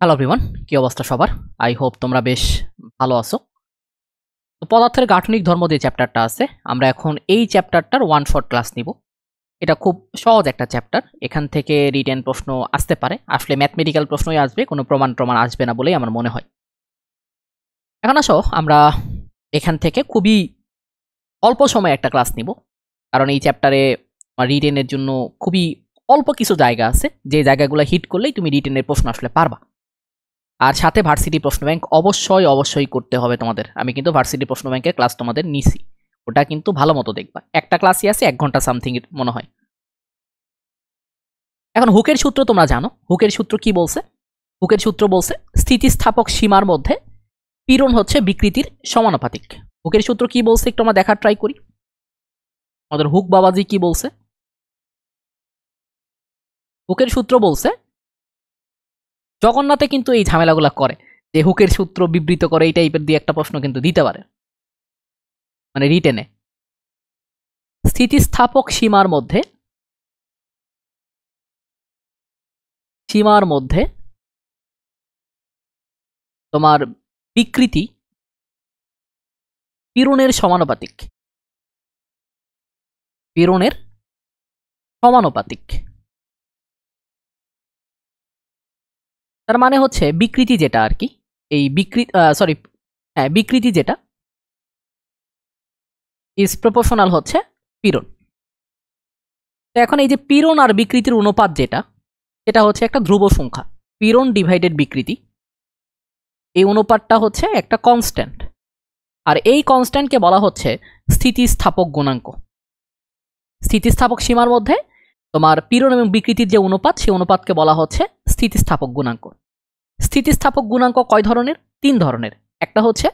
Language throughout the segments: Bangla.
হ্যালো এভরিওয়ান, কি অবস্থা সবার? আই হোপ তোমরা বেশ ভালো আছো। তো পদার্থের গাঠনিক ধর্ম যে চ্যাপ্টারটা আছে, আমরা এখন এই চ্যাপ্টারটার ওয়ান শট ক্লাস নিব। এটা খুব সহজ একটা চ্যাপ্টার। এখান থেকে রিটেন প্রশ্ন আসতে পারে, আসলে ম্যাথমেটিক্যাল প্রশ্নই আসবে, কোনো প্রমাণ আসবে না বলেই আমার মনে হয়। এখন আসো আমরা এখান থেকে খুবই অল্প সময়ে একটা ক্লাস নিব, কারণ এই চ্যাপ্টারে রিটেনের জন্য খুবই অল্প কিছু জায়গা আছে, যে জায়গাগুলো হিট করলেই তুমি রিটেনের প্রশ্ন আসলে পারবা। আর সাথে ভার্সিটি প্রশ্ন ব্যাংক অবশ্যই করতে হবে তোমাদের। আমি কিন্তু ভার্সিটি প্রশ্ন ব্যাংকের ক্লাস তোমাদের নিছি, ওটা কিন্তু ভালো মতো দেখবা। একটা ক্লাসই আছে 1 ঘন্টা সামথিং মনে হয়। এখন হুকের সূত্র তোমরা জানো। হুকের সূত্র কি বলছে? হুকের সূত্র বলছে স্থিতিস্থাপক সীমার মধ্যে পীড়ন হচ্ছে বিকৃতির সমানুপাতিক। হুকের সূত্র কি বলছে একটু আমরা দেখার ট্রাই করি। আমাদের হুক বাবাজি কি বলছে? হুকের সূত্র বলছে, জগন্নাথে কিন্তু এই ঝামেলাগুলা করে, যে হুকের সূত্র বিবৃত করে এই টাইপের দিয়ে একটা প্রশ্ন কিন্তু দিতে পারে, মানে রিটেনে। স্থিতিস্থাপক সীমার মধ্যে তোমার বিকৃতি পীড়নের সমানুপাতিক। পীড়নের সমানুপাতিক তার মানে হচ্ছে বিকৃতি যেটা আর কি, এই বিকৃতি সরি হ্যাঁ বিকৃতি যেটা ইজ প্রপোর্শনাল হচ্ছে পীড়ন। তো এখন এই যে পীড়ন আর বিকৃতির অনুপাত যেটা, এটা হচ্ছে একটা ধ্রুব সংখ্যা। পীড়ন ডিভাইডেড বিকৃতি, এই অনুপাতটা হচ্ছে একটা কনস্ট্যান্ট। আর এই কনস্ট্যান্টকে বলা হচ্ছে স্থিতিস্থাপক গুণাঙ্ক। স্থিতিস্থাপক সীমার মধ্যে তোমার পীড়ন এবং বিকৃতির যে অনুপাত, সেই অনুপাতকে বলা হচ্ছে স্থিতিস্থাপক গুণাঙ্ক। স্থিতিস্থাপক গুণাঙ্ক কয় ধরনের? 3 ধরনের। একটা হচ্ছে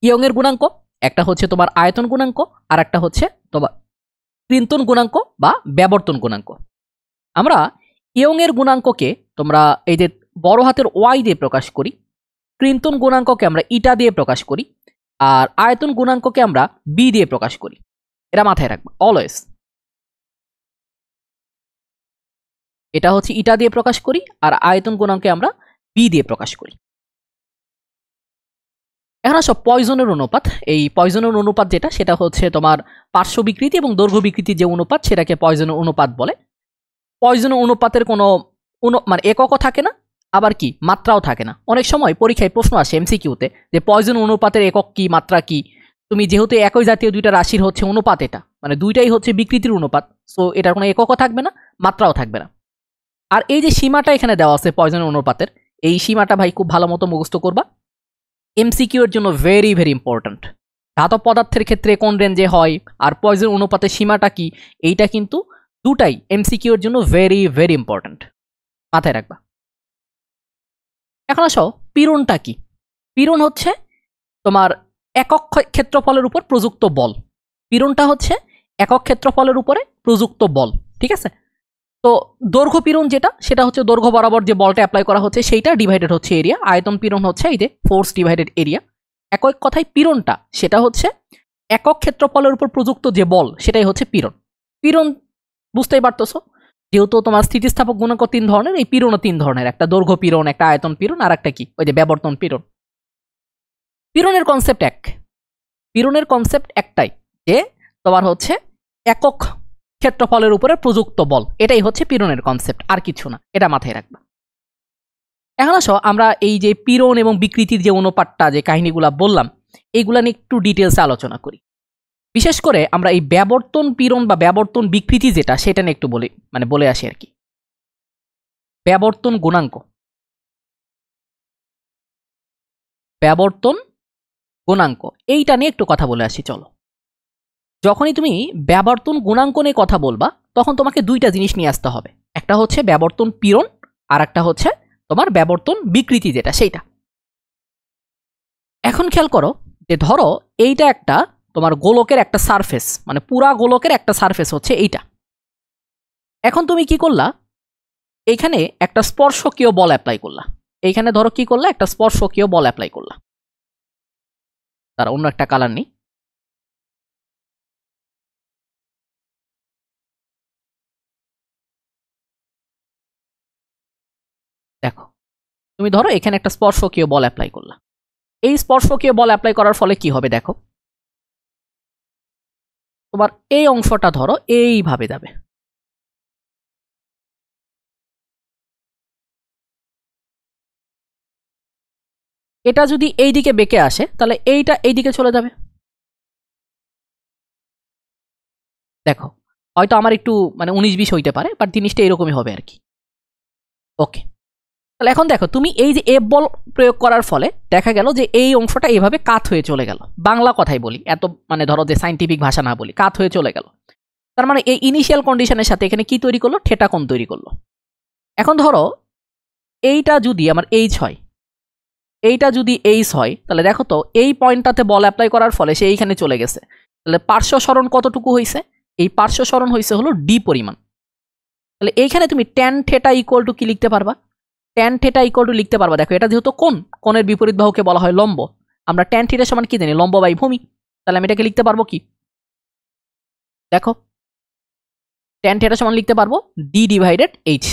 ইয়ং এর গুণাঙ্ক, একটা হচ্ছে তোমার আয়তন গুণাঙ্ক, আর একটা হচ্ছে তোমার ক্রিন্তন গুণাঙ্ক বা ব্যাবর্তন গুণাঙ্ক। আমরা ইয়ং এর গুণাঙ্ককে তোমরা এই যে বড় হাতের ওয়াই দিয়ে প্রকাশ করি, ক্রিন্তন গুণাঙ্ককে আমরা ইটা দিয়ে প্রকাশ করি, আর আয়তন গুণাঙ্ককে আমরা বি দিয়ে প্রকাশ করি। এটা মাথায় রাখবা অলওয়েজ। এটা হচ্ছে ইটা দিয়ে প্রকাশ করি, আর আয়তন গুণাঙ্কে আমরা বি দিয়ে প্রকাশ করি। এখন আসো পয়জনের অনুপাত। এই পয়জনের অনুপাত যেটা, সেটা হচ্ছে তোমার পার্শ্ব বিকৃতি এবং দৈর্ঘ্য বিকৃতির যে অনুপাত, সেটাকে পয়জনের অনুপাত বলে। পয়জনের অনুপাতের কোনো মানে এককও থাকে না, আবার কি মাত্রাও থাকে না। অনেক সময় পরীক্ষায় প্রশ্ন আসে এমসিকিউতে যে পয়জন অনুপাতের একক কি, মাত্রা কি। তুমি যেহেতু একই জাতীয় দুইটা রাশির হচ্ছে অনুপাত, এটা মানে দুইটাই হচ্ছে বিকৃতির অনুপাত, সো এটার কোনো এককও থাকবে না, মাত্রাও থাকবে না। আর এই যে সীমাটা এখানে দেওয়া আছে পয়জনের অনুপাতের, এই সীমাটা ভাই খুব ভালো মতো মুখস্থ করবা। এমসিকিউ এর জন্য ভেরি ভেরি ইম্পর্ট্যান্ট। ধাতব পদার্থের ক্ষেত্রে কোন রেঞ্জে হয়, আর পয়জন অনুপাতের সীমাটা কি, এইটা কিন্তু দুটাই এমসিকিউ এর জন্য ভেরি ভেরি ইম্পর্ট্যান্ট, মাথায় রাখবা। এখন আসো পীড়নটা কি। পীড়ন হচ্ছে তোমার একক ক্ষেত্রফলের উপর প্রযুক্ত বল। পীড়নটা হচ্ছে একক ক্ষেত্রফলের উপরে প্রযুক্ত বল, ঠিক আছে? তো দৈর্ঘ্য পীড়ন যেটা, সেটা হচ্ছে দৈর্ঘ্য বরাবর যে বলটা অ্যাপ্লাই করা হচ্ছে সেইটা ডিভাইডেড হচ্ছে এরিয়া। আয়তন পীড়ন হচ্ছে এই যে ফোর্স ডিভাইডেড এরিয়া। একই কথায় পীড়নটা সেটা হচ্ছে একক ক্ষেত্রফলের উপর প্রযুক্ত যে বল, সেটাই হচ্ছে পীড়ন। পীড়ন বুঝতেই পারতেছো, যেহেতু তোমার স্থিতিস্থাপক গুণাঙ্ক 3 ধরনের, এই পীড়নও 3 ধরনের। একটা দৈর্ঘ্য পীড়ন, একটা আয়তন পীড়ন, আর একটা কি ওই যে ব্যাবর্তন পীড়ন। পীড়নের কনসেপ্ট এক, পীড়নের কনসেপ্ট একটাই, যে তোমার হচ্ছে একক ক্ষেত্রফলের উপরে প্রযুক্ত বল, এটাই হচ্ছে পীড়নের কনসেপ্ট, আর কিছু না, এটা মাথায় রাখবা। এখন আসো আমরা এই যে পীড়ন এবং বিকৃতির যে অনুপাতটা, যে কাহিনীগুলা বললাম, এইগুলা নিয়ে একটু ডিটেলসে আলোচনা করি। বিশেষ করে আমরা এই ব্যাবর্তন পীড়ন বা ব্যাবর্তন বিকৃতি যেটা, সেটা নিয়ে একটু বলে আসি আর কি। ব্যাবর্তন গুণাঙ্ক, ব্যাবর্তন গুণাঙ্ক, এইটা নিয়ে একটু কথা বলে আসি চলো। যখনই তুমি ব্যাবর্তন গুণাঙ্ক নিয়ে কথা বলবা, তখন তোমাকে দুইটা জিনিস নিয়ে আসতে হবে। একটা হচ্ছে ব্যাবর্তন পীড়ন, আর একটা হচ্ছে তোমার ব্যাবর্তন বিকৃতি যেটা, সেইটা। এখন খেয়াল করো যে ধরো এইটা একটা তোমার গোলকের একটা সারফেস, মানে পুরা গোলকের একটা সারফেস হচ্ছে এইটা। এখন তুমি কি করলা, এইখানে একটা স্পর্শকীয় বল অ্যাপ্লাই করলা। এইখানে ধরো কি করলা, একটা স্পর্শকীয় বল অ্যাপ্লাই করলা। তার অন্য একটা কালার নেই। দেখো তুমি ধরো এখানে একটা স্পর্শকীয় বল অ্যাপ্লাই করলা, এই স্পর্শকীয় বল অ্যাপ্লাই করার ফলে কি হবে দেখো, তোমার এই অংশটা ধরো এইভাবে যাবে, এটা যদি এই দিকে বেঁকে আসে তাহলে এইটা এই দিকে চলে যাবে। দেখো হয়তো আমার একটু মানে 19-20 হইতে পারে, বাট জিনিসটা এরকমই হবে আর কি। ওকে, তাহলে এখন দেখো তুমি এই যে এফ বল প্রয়োগ করার ফলে দেখা গেল যে এই অংশটা এভাবে কাত হয়ে চলে গেল, বাংলা কথাই বলি, এত মানে ধরো যে সাইন্টিফিক ভাষা না বলি, কাত হয়ে চলে গেল। তার মানে এই ইনিশিয়াল কন্ডিশনের সাথে এখানে কি তৈরি করলো, থেটা কোণ তৈরি করলো। এখন ধরো এইটা যদি আমার এইচ হয়, এইটা যদি এইচ হয়, তাহলে দেখো তো এই পয়েন্টটাতে বল অ্যাপ্লাই করার ফলে সে এইখানে চলে গেছে, তাহলে পার্শ্ব সরণ কতটুকু হয়েছে, এই পার্শ্ব সরণ হয়েছে হলো ডি পরিমাণ। তাহলে এইখানে তুমি ট্যান থেটা ইকুয়াল টু কি লিখতে পারবা, ট্যান থেটা ইকুয়াল টু লিখতে পারবা, দেখো এটা যেহেতু কোণের বিপরীত বাহুকে বলা হয় লম্ব, আমরা ট্যান থিটা সমান কি জানি, লম্ব বাই ভূমি, তাহলে আমি এটাকে লিখতে পারবো কি, দেখো ট্যান থেটা সমান লিখতে পারবো ডি ডিভাইডেড এইচ।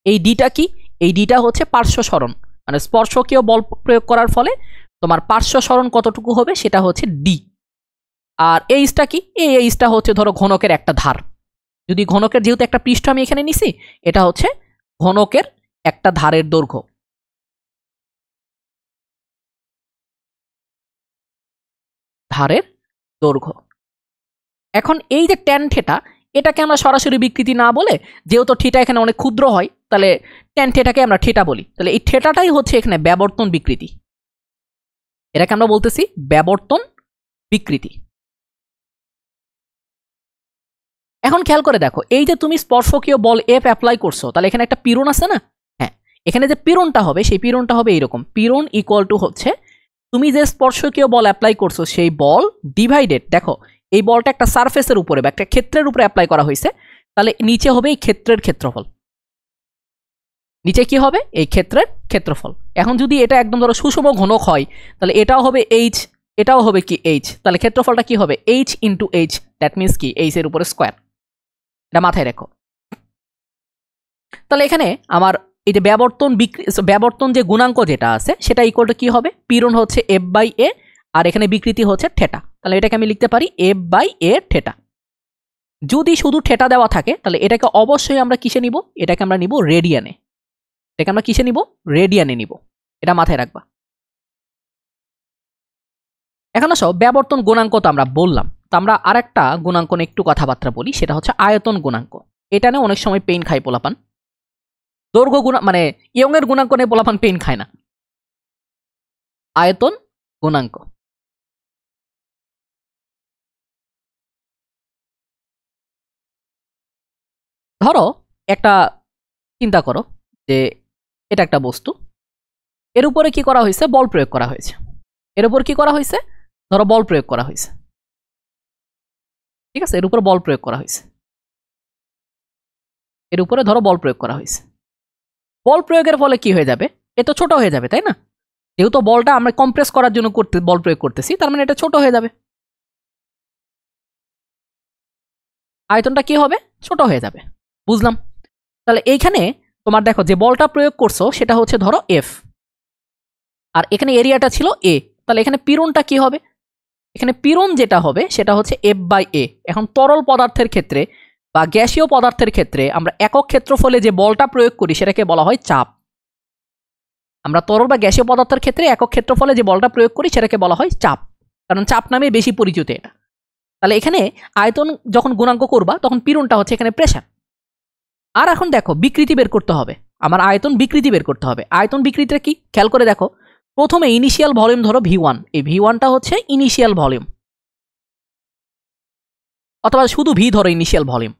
এই ডিটা কি, এই ডিটা হচ্ছে পার্শ্ব সরণ, মানে স্পর্শকীয় বল প্রয়োগ করার ফলে তোমার পার্শ্ব সরণ কতটুকু হবে সেটা হচ্ছে ডি। আর এইচটা কি, এই এইচটা হচ্ছে ধরো ঘনকের একটা ধার, যদি ঘনকের যেহেতু একটা পৃষ্ঠ আমি এখানে নিছি, এটা হচ্ছে ঘনকের একটা ধারের দৈর্ঘ্য, ধারের দৈর্ঘ্য। এখন এই যে ট্যান থেটা, এটাকে আমরা সরাসরি বিকৃতি না বলে, যেহেতু থিটা এখানে অনেক ক্ষুদ্র হয়, তাহলে ট্যান থেটাকে আমরা থেটা বলি, তাহলে এই থেটাটাই হচ্ছে এখানে ব্যাবর্তন বিকৃতি, এটাকে আমরা বলতেছি ব্যাবর্তন বিকৃতি। এখন খেয়াল করে দেখো, এই যে তুমি স্পর্শকীয় বল এফ অ্যাপ্লাই করছো, তাহলে এখানে একটা পীড়ন আছে না, হ্যাঁ, এখানে যে পীড়নটা হবে সেই পীড়নটা হবে এইরকম, পীড়ন ইকুয়াল টু হচ্ছে তুমি যে স্পর্শকীয় বল অ্যাপ্লাই করছো সেই বল ডিভাইডেড, দেখো এই বলটা একটা সারফেসের উপরে বা একটা ক্ষেত্রের উপরে অ্যাপ্লাই করা হয়েছে, তাহলে নিচে হবে এই ক্ষেত্রের ক্ষেত্রফল, নিচে কি হবে, এই ক্ষেত্রের ক্ষেত্রফল। এখন যদি এটা একদম ধরো সুষম ঘনক হয়, তাহলে এটাও হবে এইচ, এটাও হবে কি এইচ, তাহলে ক্ষেত্রফলটা কি হবে H into H, that means কি এইচ এর উপরে স্কোয়ার, এটা মাথায় রেখো। তাহলে এখানে আমার এই যে ব্যাবর্তন যে গুণাঙ্ক যেটা আছে সেটা ইকুয়াল টু কি হবে, পীড়ন হচ্ছে এফ বাই এ, আর এখানে বিকৃতি হচ্ছে থেটা, তাহলে এটাকে আমি লিখতে পারি এফ বাই এ থেটা। যদি শুধু থেটা দেওয়া থাকে তাহলে এটাকে অবশ্যই আমরা কিসে নিব, এটাকে আমরা নিব রেডিয়ানে, এটাকে আমরা কিসে নিব, রেডিয়ানে নিব, এটা মাথায় রাখবা। এখন আসো ব্যাবর্তন গুণাঙ্ক তো আমরা বললাম, তো আমরা আরেকটা গুণাঙ্ক নিয়ে একটু কথাবার্তা বলি, সেটা হচ্ছে আয়তন গুণাঙ্ক। এটা নিয়ে অনেক সময় পেইন খায় পোলাপান, দৈর্ঘ্য গুণা মানে ইয়ং এর গুণাঙ্ক নিয়ে পোলাপান পেইন খায় না। আয়তন গুণাঙ্ক, ধরো একটা চিন্তা করো যে এটা একটা বস্তু, এর উপরে কি করা হয়েছে, বল প্রয়োগ করা হয়েছে, এর উপর কি করা হয়েছে, ধরো বল প্রয়োগ করা হয়েছে, ঠিক আছে, এর উপর বল প্রয়োগ করা হয়েছে, এর উপরে ধরো বল প্রয়োগ করা হয়েছে, বল প্রয়োগের ফলে কি হয়ে যাবে, এ তো ছোট হয়ে যাবে তাই না, যেহেতু বলটা আমরা কম্প্রেস করার জন্য বল প্রয়োগ করতেছি, তার মানে এটা ছোট হয়ে যাবে, আয়তনটা কি হবে, ছোট হয়ে যাবে, বুঝলাম। তাহলে এইখানে তোমার দেখো যে বলটা প্রয়োগ করছো সেটা হচ্ছে ধরো এফ, আর এখানে এরিয়াটা ছিল এ, তাহলে এখানে পীড়নটা কি হবে, এখানে পীড়ন যেটা হবে সেটা হচ্ছে এফ বাই এ। এখন তরল পদার্থের ক্ষেত্রে বা গ্যাসীয় পদার্থের ক্ষেত্রে আমরা একক ক্ষেত্রফলে যে বলটা প্রয়োগ করি সেটাকে বলা হয় চাপ, আমরা তরল বা গ্যাসীয় পদার্থের ক্ষেত্রে একক ক্ষেত্রফলে যে বলটা প্রয়োগ করি সেটাকে বলা হয় চাপ, কারণ চাপ নামে বেশি পরিচিত এটা। তাহলে এখানে আয়তন যখন গুণাঙ্ক করবা তখন পীড়নটা হচ্ছে এখানে প্রেসার। আর এখন দেখো বিকৃতি বের করতে হবে, আমার আয়তন বিকৃতি বের করতে হবে। আয়তন বিকৃতিটা কি খেয়াল করে দেখো, প্রথমে ইনিশিয়াল ভলিউম ধরো V1, এই V1টা হচ্ছে ইনিশিয়াল ভলিউম, অথবা শুধু ভি ধরো ইনিশিয়াল ভলিউম,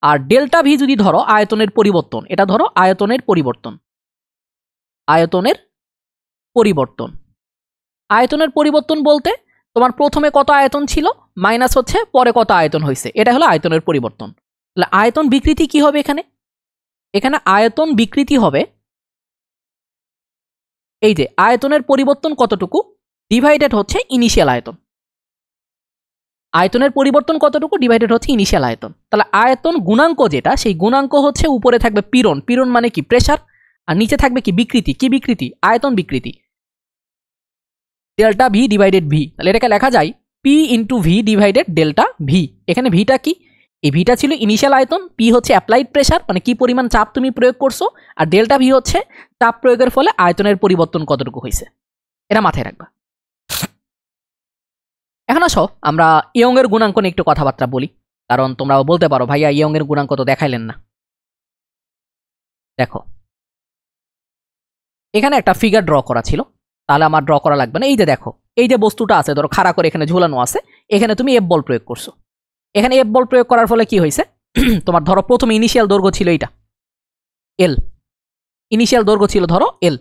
আর ডেল্টা ভি যদি ধরো আয়তনের পরিবর্তন, এটা ধরো আয়তনের পরিবর্তন, আয়তনের পরিবর্তন, আয়তনের পরিবর্তন বলতে তোমার প্রথমে কত আয়তন ছিল মাইনাস হচ্ছে পরে কত আয়তন হয়েছে, এটা হলো আয়তনের পরিবর্তন। তাহলে আয়তন বিকৃতি কি হবে এখানে, এখানে আয়তন বিকৃতি হবে এই যে আয়তনের পরিবর্তন কতটুকু ডিভাইডেড হচ্ছে ইনিশিয়াল আয়তন, আয়তনের পরিবর্তন কতটুকু ডিভাইডেড হচ্ছে ইনিশিয়াল আয়তন। তাহলে আয়তন গুণাঙ্ক যেটা, সেই গুণাঙ্ক হচ্ছে উপরে থাকবে পীড়ন, পীড়ন মানে কি প্রেসার, আর নিচে থাকবে কি বিকৃতি, কি বিকৃতি, আয়তন বিকৃতি, ডেল্টা ভি ডিভাইডেড ভি। তাহলে এটাকে লেখা যায় P into b divided delta V. এখানে ভিটা কি, এই ভিটা ছিল ইনিশিয়াল আয়তন, পি হচ্ছে অ্যাপ্লাইড প্রেসার মানে কি পরিমাণ চাপ তুমি প্রয়োগ করছো, আর ডেল্টা ভি হচ্ছে চাপ প্রয়োগের ফলে আয়তনের পরিবর্তন কতটুকু হয়েছে। এটা মাথায় রাখবা। এখন আসো আমরা ইয়ং এর গুণাঙ্ক নিয়ে একটু কথাবার্তা বলি, কারণ তোমরাও বলতে পারো ভাইয়া ইয়ং এর গুণাঙ্ক তো দেখাইলেন না। দেখো এখানে একটা ফিগার ড্র করা ছিল, তাহলে আমার ড্র করা লাগবে না। এই যে দেখো, এই যে বস্তুটা আছে ধরো খাড়া করে এখানে ঝুলানো আছে, এখানে তুমি এফ বল প্রয়োগ করছো। এখানে এফ বল প্রয়োগ করার ফলে কি হয়েছে, তোমার ধরো প্রথমে ইনিশিয়াল দৈর্ঘ্য ছিল এইটা এল, ইনিশিয়াল দৈর্ঘ্য ছিল ধরো এল।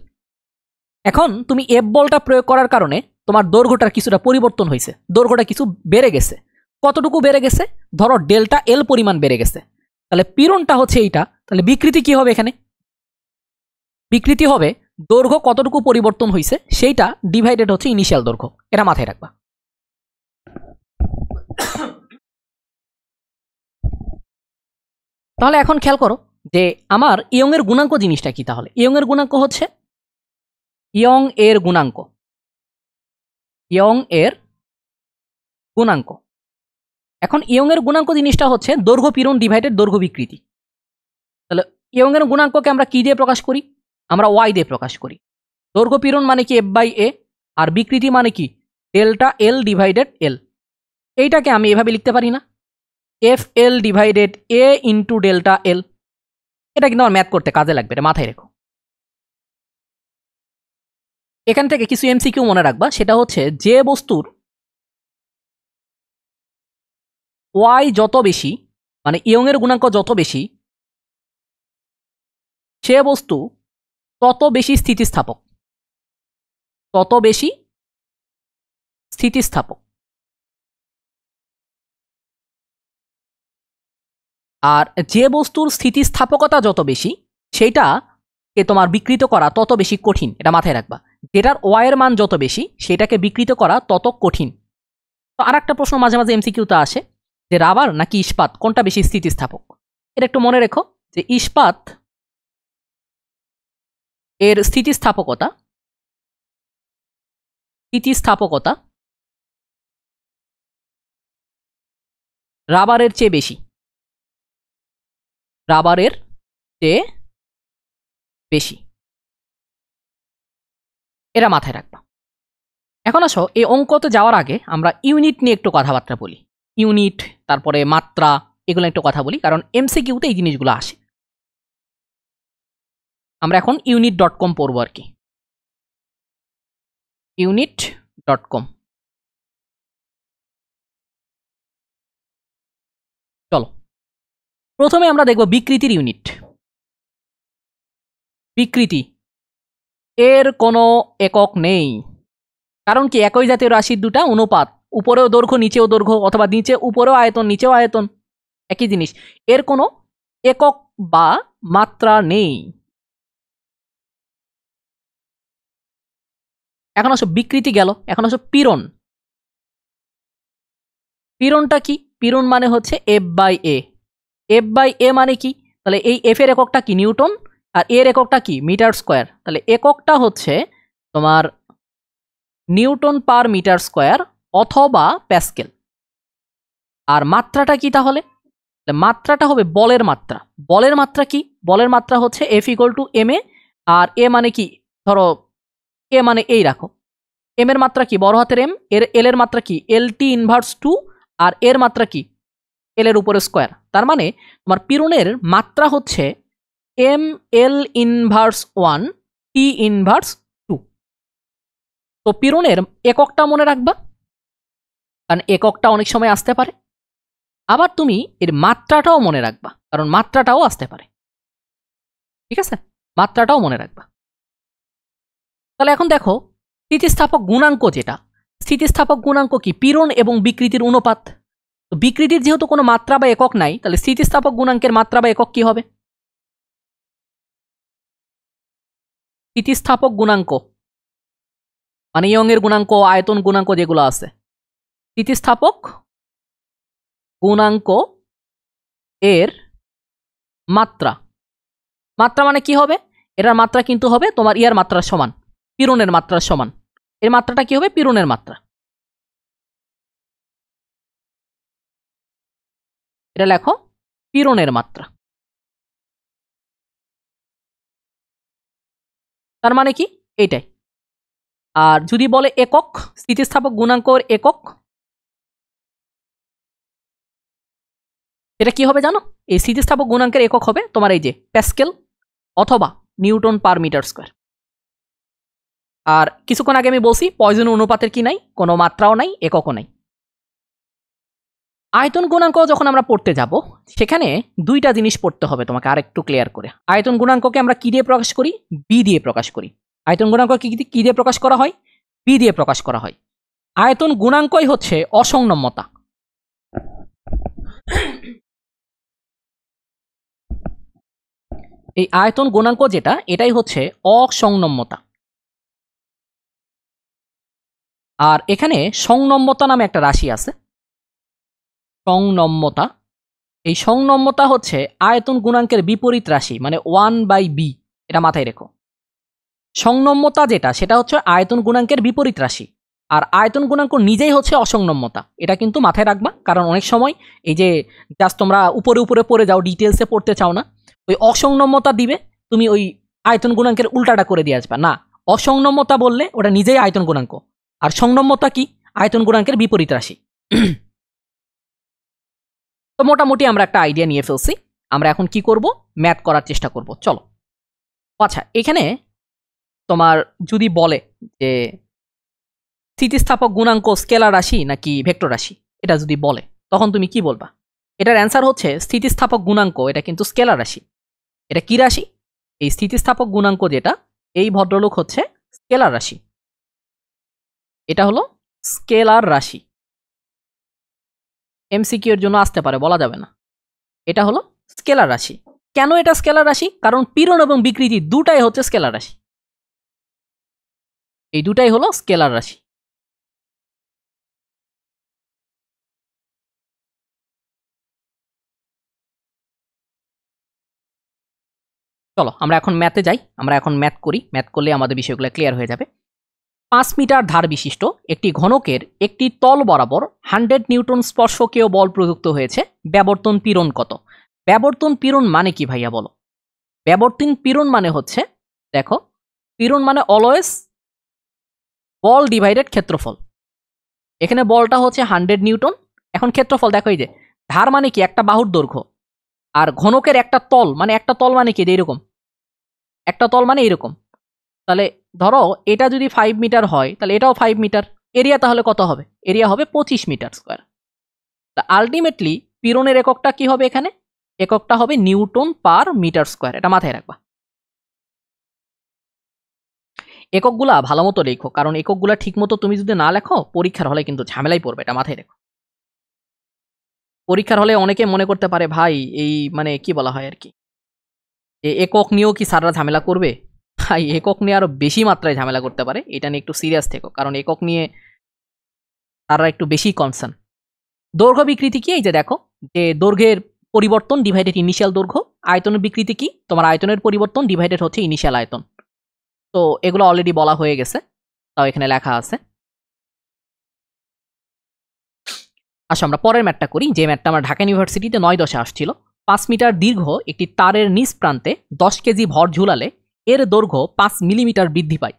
এখন তুমি এফ বলটা প্রয়োগ করার কারণে তোমার দৈর্ঘ্যটার কিছুটা পরিবর্তন হয়েছে, দৈর্ঘ্যটা কিছু বেড়ে গেছে। কতটুকু বেড়ে গেছে, ধরো ডেল্টা এল পরিমাণ বেড়ে গেছে। তাহলে পীড়নটা হচ্ছে এইটা, তাহলে বিকৃতি কি হবে, এখানে বিকৃতি হবে দৈর্ঘ্য কতটুকু পরিবর্তন হয়েছে সেইটা ডিভাইডেড হচ্ছে ইনিশিয়াল দৈর্ঘ্য। এটা মাথায় রাখবা। তাহলে এখন খেয়াল করো যে আমার ইয়ং এর গুণাঙ্ক জিনিসটা কি। তাহলে ইয়ং এর গুণাঙ্ক হচ্ছে ইয়ং এর গুণাঙ্ক, ইয়ং এর গুণাঙ্ক। এখন ইয়ং এর গুণাঙ্ক জিনিসটা হচ্ছে দৈর্ঘ্য পীড়ন ডিভাইডেড দৈর্ঘ্য বিকৃতি। তাহলে ইয়ং এর গুণাঙ্ককে আমরা কি দিয়ে প্রকাশ করি, আমরা ওয়াই দিয়ে প্রকাশ করি। দৈর্ঘ্য পীড়ন মানে কি এফ বাই এ, আর বিকৃতি মানে কি ডেল্টা এল ডিভাইডেড এল। এইটাকে আমি এভাবে লিখতে পারি না, এফ এল ডিভাইডেড এ ইন্টু ডেল্টা এল। এটা কিন্তু আমার ম্যাথ করতে কাজে লাগবে, এটা মাথায় রেখো। এখান থেকে কিছু এমসিকিউ মনে রাখবা, সেটা হচ্ছে যে বস্তুর ওয়াই যত বেশি মানে ইয়ং এর গুণাঙ্ক যত বেশি, সে বস্তু তত বেশি স্থিতিস্থাপক, তত বেশি স্থিতিস্থাপক। আর যে বস্তুর স্থিতিস্থাপকতা যত বেশি সেইটাকে তোমার বিকৃত করা তত বেশি কঠিন, এটা মাথায় রাখবা। যেটার ওয়াইয়ের মান যত বেশি সেটাকে বিকৃত করা তত কঠিন। তো আর একটা প্রশ্ন মাঝে মাঝে এমসিকিউতে আসে যে রাবার নাকি ইস্পাত কোনটা বেশি স্থিতিস্থাপক। এটা একটু মনে রেখো যে ইস্পাত এর স্থিতিস্থাপকতা রাবারের চেয়ে বেশি, রাবারের চেয়ে বেশি, এটা মাথায় রাখবা। এখন আসো এই অঙ্কতে যাওয়ার আগে আমরা ইউনিট নিয়ে একটু কথাবার্তা বলি। ইউনিট, তারপরে মাত্রা, এগুলো একটু কথা বলি, কারণ এমসিকিউতে এই জিনিসগুলো আসে। আমরা এখন unit.com পড়বো আর কি, unit.com। চলো প্রথমে আমরা দেখব বিকৃতির ইউনিট। বিকৃতি এর কোনো একক নেই, কারণ কি একই জাতীয় রাশির দুটা অনুপাত, উপরেও দৈর্ঘ্য নিচেও দৈর্ঘ্য, অথবা নিচে উপরেও আয়তন নিচেও আয়তন, একই জিনিস। এর কোনো একক বা মাত্রা নেই। এখন আসো বিকৃতি গেল, এখন আসো পীড়ন। পীড়নটা কি, পীড়ন মানে হচ্ছে F by A. F by A মানে কি, তাহলে এই এফ এর এককটা কি নিউটন, আর এর এককটা কি মিটার স্কোয়ার। তাহলে এককটা হচ্ছে তোমার নিউটন পার মিটার স্কোয়ার অথবা প্যাসকেল। আর মাত্রাটা কি, তাহলে মাত্রাটা হবে বলের মাত্রা। বলের মাত্রা কি, বলের মাত্রা হচ্ছে F equal to M A, আর এ মানে কি, ধরো এ মানে এই রাখো, এম এর মাত্রা কি বড় হাতের এম, এর এল এর মাত্রা কি এল টি ইনভার্স 2, আর এর মাত্রা কি এল এর উপরে স্কোয়ার। তার মানে তোমার পীড়নের মাত্রা হচ্ছে M L inverse 1 T inverse 2। তো পীড়নের এককটা মনে রাখবা, কারণ এককটা অনেক সময় আসতে পারে। আবার তুমি এর মাত্রাটাও মনে রাখবা, কারণ মাত্রাটাও আসতে পারে। ঠিক আছে, মাত্রাটাও মনে রাখবা। তাহলে এখন দেখো স্থিতিস্থাপক গুণাঙ্ক, যেটা স্থিতিস্থাপক গুণাঙ্ক কি পীড়ন এবং বিকৃতির অনুপাত। তো বিকৃতির যেহেতু কোনো মাত্রা বা একক নাই, তাহলে স্থিতিস্থাপক গুণাঙ্কের মাত্রা বা একক কি হবে, স্থিতিস্থাপক গুণাঙ্ক মানে ইয়ং এর গুণাঙ্ক, আয়তন গুণাঙ্ক যেগুলো আছে, স্থিতিস্থাপক গুণাঙ্ক এর মাত্রা। মাত্রা মানে কি হবে, এটার মাত্রা কিন্তু হবে তোমার ইয়ার মাত্রার সমান, পীড়নের মাত্রার সমান। এর মাত্রাটা কি হবে? পীড়নের মাত্রা। এটা লেখো পীড়নের মাত্রা। তার মানে কি? এইটাই। আর যদি বলে একক, স্থিতিস্থাপক গুণাঙ্কর একক, এটা কি হবে জানো? এই স্থিতিস্থাপক গুণাঙ্কের একক হবে তোমার এই যে প্যাসকেল অথবা নিউটন পার মিটার স্কোয়ার। আর কিছুক্ষণ আগে আমি বলছি পয়জন অনুপাতের কি নাই, কোনো মাত্রাও নাই, এককও নাই। আয়তন গুণাঙ্ক যখন আমরা পড়তে যাব সেখানে দুইটা জিনিস পড়তে হবে তোমাকে আরেকটু ক্লিয়ার করে। আয়তন গুণাঙ্ককে আমরা কি দিয়ে প্রকাশ করি? বি দিয়ে প্রকাশ করি। আয়তন গুণাঙ্ক কি দিয়ে প্রকাশ করা হয়? বি দিয়ে প্রকাশ করা হয়। আয়তন গুণাঙ্কই হচ্ছে অসংনম্যতা। এই আয়তন গুণাঙ্ক যেটা, এটাই হচ্ছে অসংনম্যতা। আর এখানে সংনম্যতা নামে একটা রাশি আছে, সংনম্যতা। এই সংনম্যতা হচ্ছে আয়তন গুণাঙ্কের বিপরীত রাশি, মানে 1/b। এটা মাথায় রেখো। সংনম্যতা যেটা, সেটা হচ্ছে আয়তন গুণাঙ্কের বিপরীত রাশি, আর আয়তন গুণাঙ্ক নিজেই হচ্ছে অসংনম্যতা। এটা কিন্তু মাথায় রাখবা, কারণ অনেক সময় এই যে জাস্ট তোমরা উপরে উপরে পড়ে যাও, ডিটেলসে পড়তে চাও না, ওই অসংনম্যতা দিবে, তুমি ওই আয়তন গুণাঙ্কের উল্টাটা করে দিয়ে আসবা না। অসংনম্যতা বললে ওটা নিজেই আয়তন গুণাঙ্ক, আর সংনম্যতা কি? আয়তন গুণাঙ্কের বিপরীত রাশি। তো মোটামুটি আমরা একটা আইডিয়া নিয়ে ফেলছি। আমরা এখন কি করব? ম্যাথ করার চেষ্টা করব। চলো। আচ্ছা, এখানে তোমার যদি বলে যে স্থিতিস্থাপক গুণাঙ্ক স্কেলার রাশি নাকি ভেক্টর রাশি, এটা যদি বলে তখন তুমি কি বলবা? এটার অ্যান্সার হচ্ছে স্থিতিস্থাপক গুণাঙ্ক এটা কিন্তু স্কেলার রাশি। এটা কি রাশি? এই স্থিতিস্থাপক গুণাঙ্ক যেটা, এই ভদ্রলোক হচ্ছে স্কেলার রাশি। এটা হলো স্কেলার রাশি। এমসিকিউ এর জন্য আসতে পারে, বলা যাবে না। এটা হলো স্কেলার রাশি। কেন এটা স্কেলার রাশি? কারণ পীড়ন এবং বিকৃতি দুটাই হচ্ছে স্কেলার রাশি। এই দুটাই হলো স্কেলার রাশি। চলো আমরা এখন ম্যাথে যাই। আমরা এখন ম্যাথ করি। ম্যাথ করলে আমাদের বিষয়গুলো ক্লিয়ার হয়ে যাবে। 5 মিটার ধার বিশিষ্ট একটি ঘনকের একটি তল বরাবর 100 নিউটন স্পর্শকীয় বল প্রযুক্ত হয়েছে। ব্যবর্তন পীড়ন কত? ব্যবর্তন পীড়ন মানে কি ভাইয়া বলো? ব্যবর্তন পীড়ন মানে হচ্ছে, দেখো, পীড়ন মানে অলওয়েজ বল ডিভাইডেড ক্ষেত্রফল। এখানে বলটা হচ্ছে 100 নিউটন। এখন ক্ষেত্রফল দেখো, এই যে ধার মানে কি? একটা বাহুর দৈর্ঘ্য। আর ঘনকের একটা তল মানে, একটা তল মানে কি? এইরকম একটা তল মানে এইরকম। তাহলে ধরো এটা যদি 5 মিটার হয়, তাহলে এটাও 5 মিটার। এরিয়া তাহলে কত হবে? এরিয়া হবে 25 মিটার স্কোয়ার। তা আলটিমেটলি পীড়নের এককটা কি হবে? এখানে এককটা হবে নিউটন পার মিটার স্কোয়ার। এটা মাথায় রাখবা। এককগুলা ভালো মতো লেখো, কারণ এককগুলা ঠিক মতো তুমি যদি না লেখো পরীক্ষার হলে কিন্তু ঝামেলাই পড়বে। এটা মাথায় রেখো। পরীক্ষার হলে অনেকে মনে করতে পারে ভাই এই মানে কি বলা হয় আর কি, একক নিয়েও কি স্যাররা ঝামেলা করবে? ভাই একক নিয়ে আরো বেশি মাত্রায় ঝামেলা করতে পারে। এটা নিয়ে একটু সিরিয়াস থেকো, কারণ একক নিয়ে তারা একটু বেশি কনসার্ন। দৈর্ঘ্য বিকৃতি কি? এই যে দেখো, যে দৈর্ঘ্যের পরিবর্তন ডিভাইডেড ইনিশিয়াল দৈর্ঘ্য। আয়তনের বিকৃতি কি? তোমার আয়তনের পরিবর্তন ডিভাইডেড হচ্ছে ইনিশিয়াল আয়তন। তো এগুলো অলরেডি বলা হয়ে গেছে, তাও এখানে লেখা আছে। আসো আমরা পরের ম্যাথটা করি, যে ম্যাথটা আমার ঢাকা ইউনিভার্সিটিতে 9-10 আসছিল। 5 মিটার দীর্ঘ একটি তারের নিচ প্রান্তে 10 কেজি ভর ঝুলালে এর দৈর্ঘ্য 5 মিলিমিটার বৃদ্ধি পায়।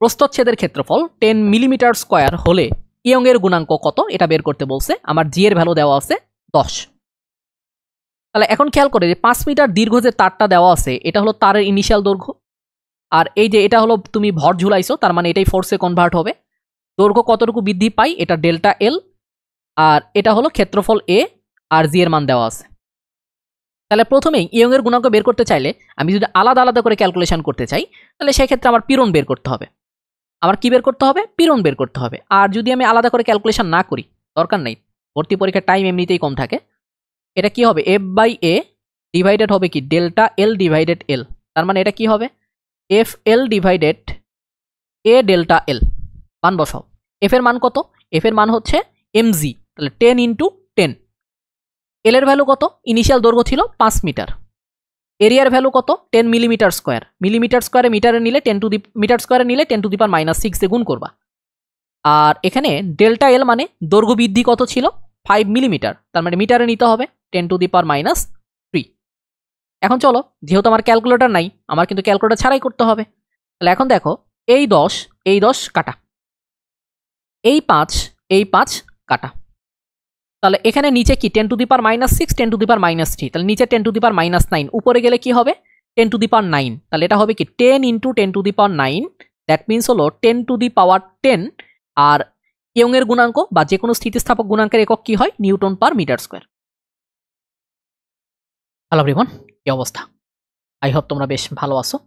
প্রস্থচ্ছেদের ক্ষেত্রফল 10 মিলিমিটার স্কোয়ার হলে ইয়ং এর গুণাঙ্ক কত? এটা বের করতে বলছে। আমার জি এর ভ্যালু দেওয়া আছে 10। তাহলে এখন খেয়াল করে যে 5 মিটার দীর্ঘ যে তারটা দেওয়া আছে, এটা হলো তারের ইনিশিয়াল দৈর্ঘ্য। আর এই যে এটা হলো তুমি ভর ঝুলাইছো, তার মানে এটাই ফোর্সে কনভার্ট হবে। দৈর্ঘ্য কতটুকু বৃদ্ধি পাই? এটা ডেল্টা এল। আর এটা হলো ক্ষেত্রফল এ, আর জি এর মান দেওয়া আছে। তাহলে প্রথমেই ইয়ং এর গুণাঙ্ক বের করতে চাইলে আমি যদি আলাদা আলাদা করে ক্যালকুলেশন করতে চাই, তাহলে সেক্ষেত্রে আমার পীড়ন বের করতে হবে। আমার কি বের করতে হবে? পীড়ন বের করতে হবে। আর যদি আমি আলাদা করে ক্যালকুলেশন না করি, দরকার নেই, ভর্তি পরীক্ষার টাইম এমনিতেই কম থাকে। এটা কি হবে? এফ বাই এ ডিভাইডেড হবে কি? ডেল্টা এল ডিভাইডেড এল। তার মানে এটা কি হবে? এফ এল ডিভাইডেড এ ডেল্টা এল। মান বসাও। এফ এর মান কত? এফ এর মান হচ্ছে এমজি, তাহলে 10 × 10। এল এর ভ্যালু কত? ইনিশিয়াল দৈর্ঘ্য ছিল 5 মিটার। এরিয়ার ভ্যালু কত 10 মিলিমিটার স্কোয়ার, মিলিমিটার স্কোয়ারে মিটারে নিলে মিটার স্কোয়ারে নিলে 10 টু দি পাওয়ার -6 দিয়ে গুণ করবা। আর এখানে ডেল্টা এল মানে দৈর্ঘ্য বৃদ্ধি কত ছিল 5 মিলিমিটার, তার মানে মিটারে নিতে হবে 10 টু দি পাওয়ার -3। এখন চলো, যেহেতু আমার ক্যালকুলেটর নাই, আমার কিন্তু ক্যালকুলেটর ছাড়াই করতে হবে। তাহলে এখন দেখো এই 10 কাটা, এই 5 কাটা, তাহলে এখানে নিচে কি 10 to the power -6, 10 to the পাওয়ার -3, তাহলে নিচে 10 টু দি পাওয়ার -9, উপরে গেলে কি হবে 10 টু দি পাওয়ার 9, তাহলে এটা হবে কি 10 into 10 to the power 9, that means হলো 10 টু দি পাওয়ার 10। আর ইয়ংয়ের গুণাঙ্ক বা যে কোনো স্থিতিস্থাপক গুণাঙ্কের একক কি হয় newton per metre square. Hello everyone, কি অবস্থা? আই হোপ তোমরা বেশ ভালো আছো।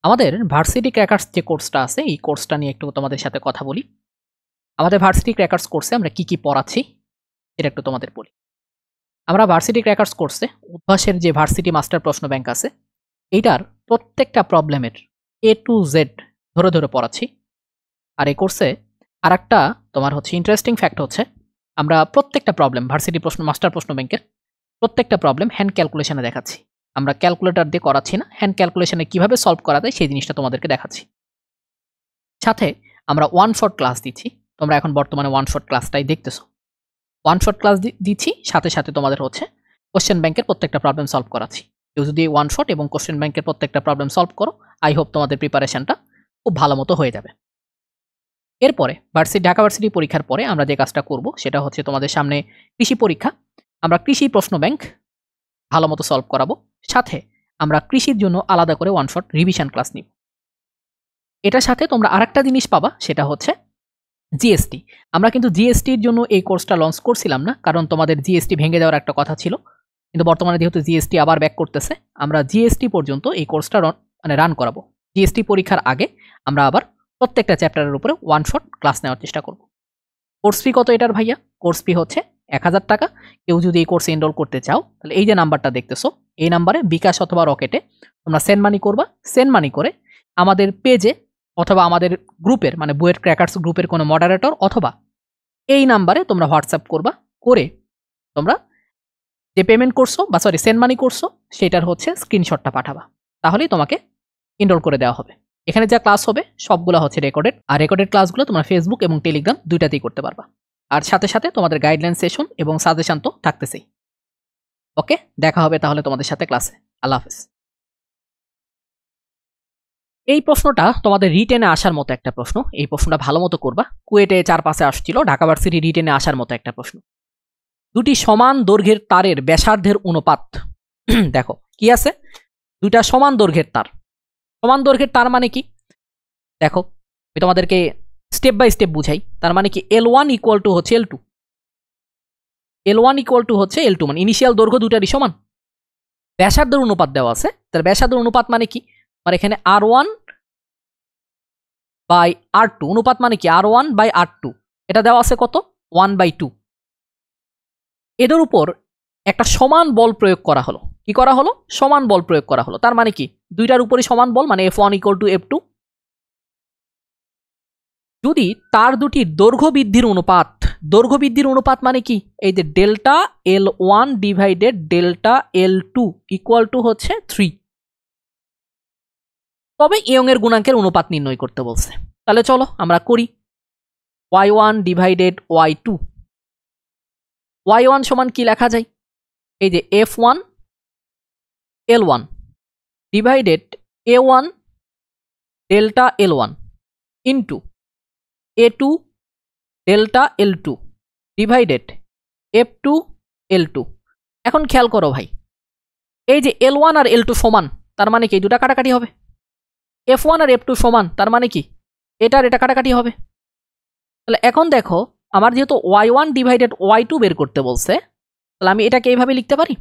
আমাদের ভার্সিটি ক্র্যাকার্স যে কোর্সটা আছে, এই কোর্সটা নিয়ে একটু তোমাদের সাথে কথা বলি। আমাদের ভার্সিটি ক্র্যাকার্স কোর্সে আমরা কি কি পড়াচ্ছি এটা একটু তোমাদের বলি। আমরা ভার্সিটি ক্র্যাকার্স কোর্সে উদ্ভাসের যে ভার্সিটি মাস্টার প্রশ্ন ব্যাংক আছে, এইটার প্রত্যেকটা প্রবলেমের A to Z ধরে ধরে পড়াচ্ছি। আর এই কোর্সে আর একটা তোমার হচ্ছে ইন্টারেস্টিং ফ্যাক্ট হচ্ছে, আমরা প্রত্যেকটা প্রবলেম ভার্সিটি প্রশ্ন মাস্টার প্রশ্ন ব্যাংকের প্রত্যেকটা প্রবলেম হ্যান্ড ক্যালকুলেশনে দেখাচ্ছি। আমরা ক্যালকুলেটর দিয়ে করাচ্ছি না, হ্যান্ড ক্যালকুলেশনে কিভাবে সলভ করা যায় সেই জিনিসটা তোমাদেরকে দেখাচ্ছি। সাথে আমরা ওয়ান শট ক্লাস দিচ্ছি, তোমরা এখন বর্তমানে ওয়ান শট ক্লাসটাই দেখতেছো। ওয়ান শট ক্লাস দিচ্ছি, সাথে সাথে তোমাদের হচ্ছে কোশ্চেন ব্যাংকের প্রত্যেকটা প্রবলেম সলভ করাচ্ছি। কেউ যদি ওয়ান শট এবং কোশ্চেন ব্যাংকের প্রত্যেকটা প্রবলেম সলভ করো, আই হোপ তোমাদের প্রিপারেশনটা খুব ভালো মতো হয়ে যাবে। এরপরে ঢাকা ভার্সিটি পরীক্ষার পরে আমরা যে কাজটা করব সেটা হচ্ছে তোমাদের সামনে কৃষি পরীক্ষা, আমরা কৃষি প্রশ্ন ব্যাংক ভালো মতো সলভ করাবো। সাথে আমরা কৃষির জন্য আলাদা করে ওয়ান শট রিভিশন ক্লাস নিব। এটার সাথে তোমরা আরেকটা জিনিস পাবা, সেটা হচ্ছে জিএসটি। আমরা কিন্তু জিএসটির জন্য এই কোর্সটা লঞ্চ করছিলাম না, কারণ তোমাদের জিএসটি ভেঙে দেওয়ার একটা কথা ছিল। কিন্তু বর্তমানে যেহেতু জিএসটি আবার ব্যাক করতেছে, আমরা জিএসটি পর্যন্ত এই কোর্সটা রান করাবো। জিএসটি পরীক্ষার আগে আমরা আবার প্রত্যেকটা চ্যাপ্টারের উপরে ওয়ান শট ক্লাস নেওয়ার চেষ্টা করব। কোর্স ফি কত এটার ভাইয়া? কোর্স ফি হচ্ছে 1000 টাকা। কেউ যদি এই কোর্সে এনরোল করতে চাও, তাহলে এই যে নাম্বারটা দেখতেছো, এই নাম্বারে বিকাশ অথবা রকেটে তোমরা সেন্ড মানি করবা। সেন্ড মানি করে আমাদের পেজে অথবা আমাদের গ্রুপের মানে বুয়েট ক্র্যাকার্স গ্রুপের কোনো মডারেটর অথবা এই নাম্বারে তোমরা হোয়াটসঅ্যাপ করবা, করে তোমরা যে পেমেন্ট করছো বা সেন্ড মানি করছো সেটার হচ্ছে স্ক্রিনশটটা পাঠাবা, তাহলেই তোমাকে এনরোল করে দেওয়া হবে। এখানে যা ক্লাস হবে সবগুলো হচ্ছে রেকর্ডেড, আর রেকর্ডেড ক্লাসগুলো তোমরা ফেসবুক এবং টেলিগ্রাম দুইটাতেই করতে পারবা। আর সাথে সাথে তোমাদের গাইডলাইন সেশন এবং সাজেশন তো থাকতেছেই। ওকে, দেখা হবে তাহলে তোমাদের সাথে ক্লাসে। আল্লাহ হাফেজ। এই প্রশ্নটা তোমাদের রিটেনে আসার মতো একটা প্রশ্ন, এই প্রশ্নটা ভালো মতো করবা। কুয়েটে 4-5 আসছিল, ঢাকা ভার্সিটি রিটেনে আসার মতো একটা প্রশ্ন। দুটি সমান দৈর্ঘ্যের তারের ব্যাসার্ধের অনুপাত। দেখো কি আছে, দুইটা সমান দৈর্ঘ্যের তার। সমান দৈর্ঘ্যের তার মানে কি দেখো, আমি তোমাদেরকে স্টেপ বাই স্টেপ বুঝাই। তার মানে কি L1 ইকুয়াল টু হচ্ছে L2, L1 ইকুয়াল টু হচ্ছে L2, মানে ইনিশিয়াল দৈর্ঘ্য দুটারই সমান। ব্যাসার্ধের অনুপাত দেওয়া আছে, তার ব্যাসার্ধের অনুপাত মানে কি, মানে এখানে R1 বাই R2 অনুপাত মানে কি R1 বাই R2, এটা দেওয়া আছে কত 1/2। এদের উপর একটা সমান বল প্রয়োগ করা হলো। কি করা হলো? সমান বল প্রয়োগ করা হলো। তার মানে কি দুইটার উপরই সমান বল, মানে F1 ইকুয়াল টু F2। যদি তার দুটির দৈর্ঘ্য বৃদ্ধির অনুপাত মানে কি, এই যে delta L1 divided delta L2 equal to হচ্ছে 3, তবে ইয়ংয়ের গুণাঙ্কের অনুপাত নির্ণয় করতে বলছে। তাহলে চলো আমরা করি। y1 ডিভাইডেড y2, y1 সমান কি লেখা যায়, এই যে F1 L1 divided A1 delta L1 into A2 delta L2 divided F2 L2। এখন খেয়াল করো ভাই, এই যে L1 আর L2 সমান, তার মানে কি দুটা কাটাকাটি হবে। F1 আর F2 সমান, তার মানে কি এটা কাটাকাটি হবে। তাহলে এখন দেখো, আমার যেহেতু y1 ডিভাইডেড y2 বের করতে বলছে, তাহলে আমি এটাকে এইভাবে লিখতে পারি,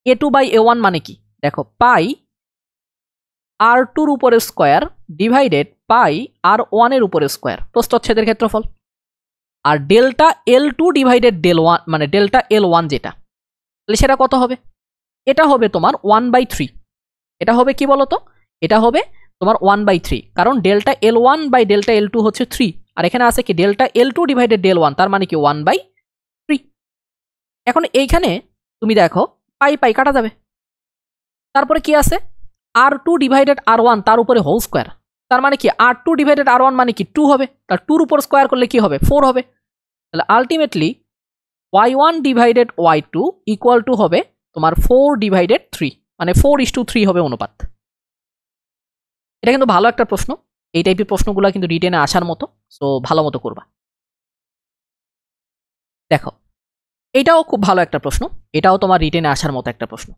A2 বাই A1 মানে কি, দেখো পাই R2 উপরে স্কোয়ার ডিভাইডেড পাই R1 এর উপরে স্কোয়ার, প্রস্থচ্ছেদের ক্ষেত্রফল। আর ডেল্টা L2 ডিভাইডেড ডেল1 মানে ডেল্টা L1 যেটা, তাহলে সেটা কত হবে, এটা হবে তোমার 1/3। এটা হবে কি বলতো, এটা হবে তোমার 1/3, কারণ delta L1 by delta L2 হচ্ছে 3, আর এখানে আছে কি ডেল্টা L2 ডিভাইডেড ডেল1, তার মানে কি 1/3। এখন এইখানে তুমি দেখো পাই কাটা যাবে, তারপরে কি আছে R2 ডিভাইডেড R1 তার উপরে হোল স্কোয়ার, তার মানে কি R2 ডিভাইডেড R1 মানে কি 2 হবে, তার 2 উপর স্কোয়ার করলে কি হবে 4 হবে। তাহলে ultimately y1 divided y2 equal to হবে তোমার 4 ডিভাইডেড 3, মানে 4:3 হবে অনুপাত। এটা কিন্তু ভালো একটা প্রশ্ন, এই টাইপের প্রশ্নগুলো কিন্তু রিটেনে আসার মতো, সো ভালো মতো করবা। দেখো এটাও খুব ভালো একটা প্রশ্ন, এটাও তোমার রিটেনে আসার মতো একটা প্রশ্ন।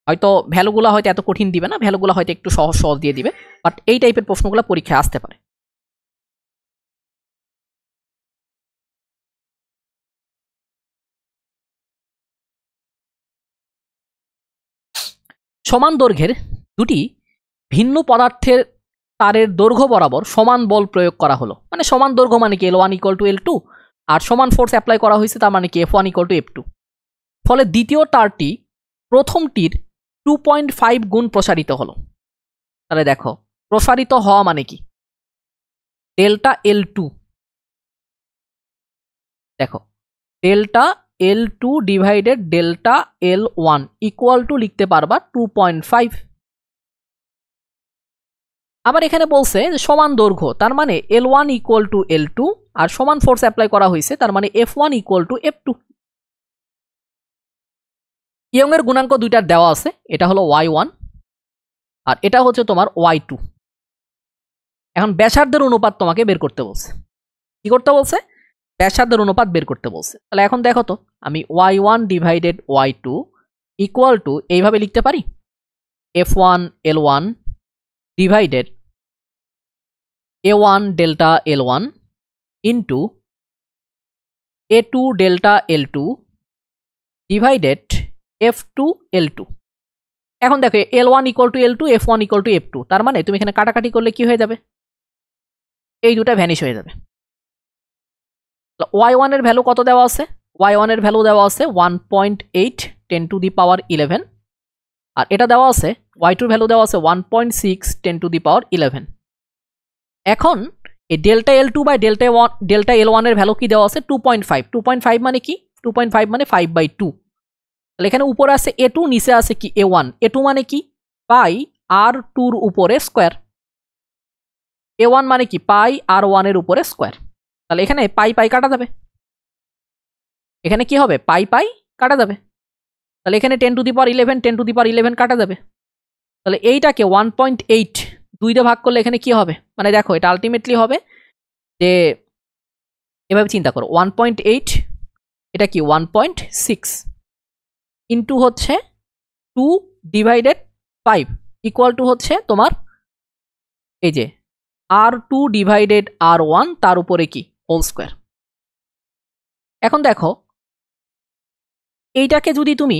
হয়তো ভ্যালুগুলো হয়তো এত কঠিন দিবে না, ভ্যালুগুলো হয়তো একটু সহজ সহজ দিয়ে দিবে, বাট এই টাইপের প্রশ্নগুলো পরীক্ষায় আসতে পারে। সমান দৈর্ঘ্যের দুটি ভিন্ন পদার্থের তারের দৈর্ঘ্য বরাবর সমান বল প্রয়োগ করা হলো, মানে সমান দৈর্ঘ্য মানে কি L1 = L2, আর সমান ফোর্স অ্যাপ্লাই করা হয়েছে, তার মানে কি F1 = F2। ফলে দ্বিতীয় তারটি প্রথমটির 2.5 গুণ প্রসারিত হলো। তাহলে দেখো প্রসারিত হওয়া মানে কি ডেল্টা L2, দেখো delta L2 divided delta L1 equal to লিখতে পারবা 2.5। আবার এখানে বলছে যে সমান দৈর্ঘ্য, তার মানে L1 = L2, আর সমান ফোর্স অ্যাপ্লাই করা হয়েছে, তার মানে F1 = F2। ইয়ং এর গুণাঙ্ক দুইটার দেওয়া আছে, এটা হলো y1 আর এটা হচ্ছে তোমার y2। এখন ব্যাসার্ধের অনুপাত তোমাকে বের করতে বলছে, কি করতে বলছে ব্যাসার্ধের অনুপাত বের করতে বলছে। তাহলে এখন দেখো তো আমি y1 divided y2 equal to এইভাবে লিখতে পারি F1 L1 divided A1 delta L1 into A2 delta L2 divided F2 L2। এখন দেখো L1 = L2, F1 = F2, তার মানে তুমি এখানে কাটাকাটি করলে কি হয়ে যাবে, এই দুটা ভ্যানিশ হয়ে যাবে। y1 এর ভ্যালু কত দেওয়া আছে, y1 এর ভ্যালু দেওয়া আছে 1.8 10^11, আর এটা দেওয়া আছে y2 এর ভ্যালু দেওয়া আছে 1.6 10^11। এখন এই delta L2 by delta L1 এর ভ্যালু কি দেওয়া আছে 2.5, 2.5 মানে কি 2.5 মানে 5/2। তাহলে এখানে উপরে আছে A2, নিচে আছে কি A1, A2 মানে কি পাই R2 এর উপরে স্কোয়ার, A1 মানে কি পাই R1 এর উপরে স্কোয়ার। তাহলে এখানে পাই পাই কাটা যাবে, এখানে কি হবে পাই পাই কাটা যাবে, তাহলে এখানে 10^11 10^11 কাটা যাবে। তাহলে এইটাকে 1.8 2 দিয়ে ভাগ করলে এখানে কি হবে, মানে দেখো এটা আলটিমেটলি হবে যে এভাবে চিন্তা করো 1.8 এটা কি 1.6 ইন্টু হচ্ছে 2 ডিভাইডেড 5 ইকুয়াল টু হচ্ছে তোমার এই যে R2 ডিভাইডেড R1 তার উপরে কি হোল স্কোয়ার। এখন দেখো এইটাকে যদি তুমি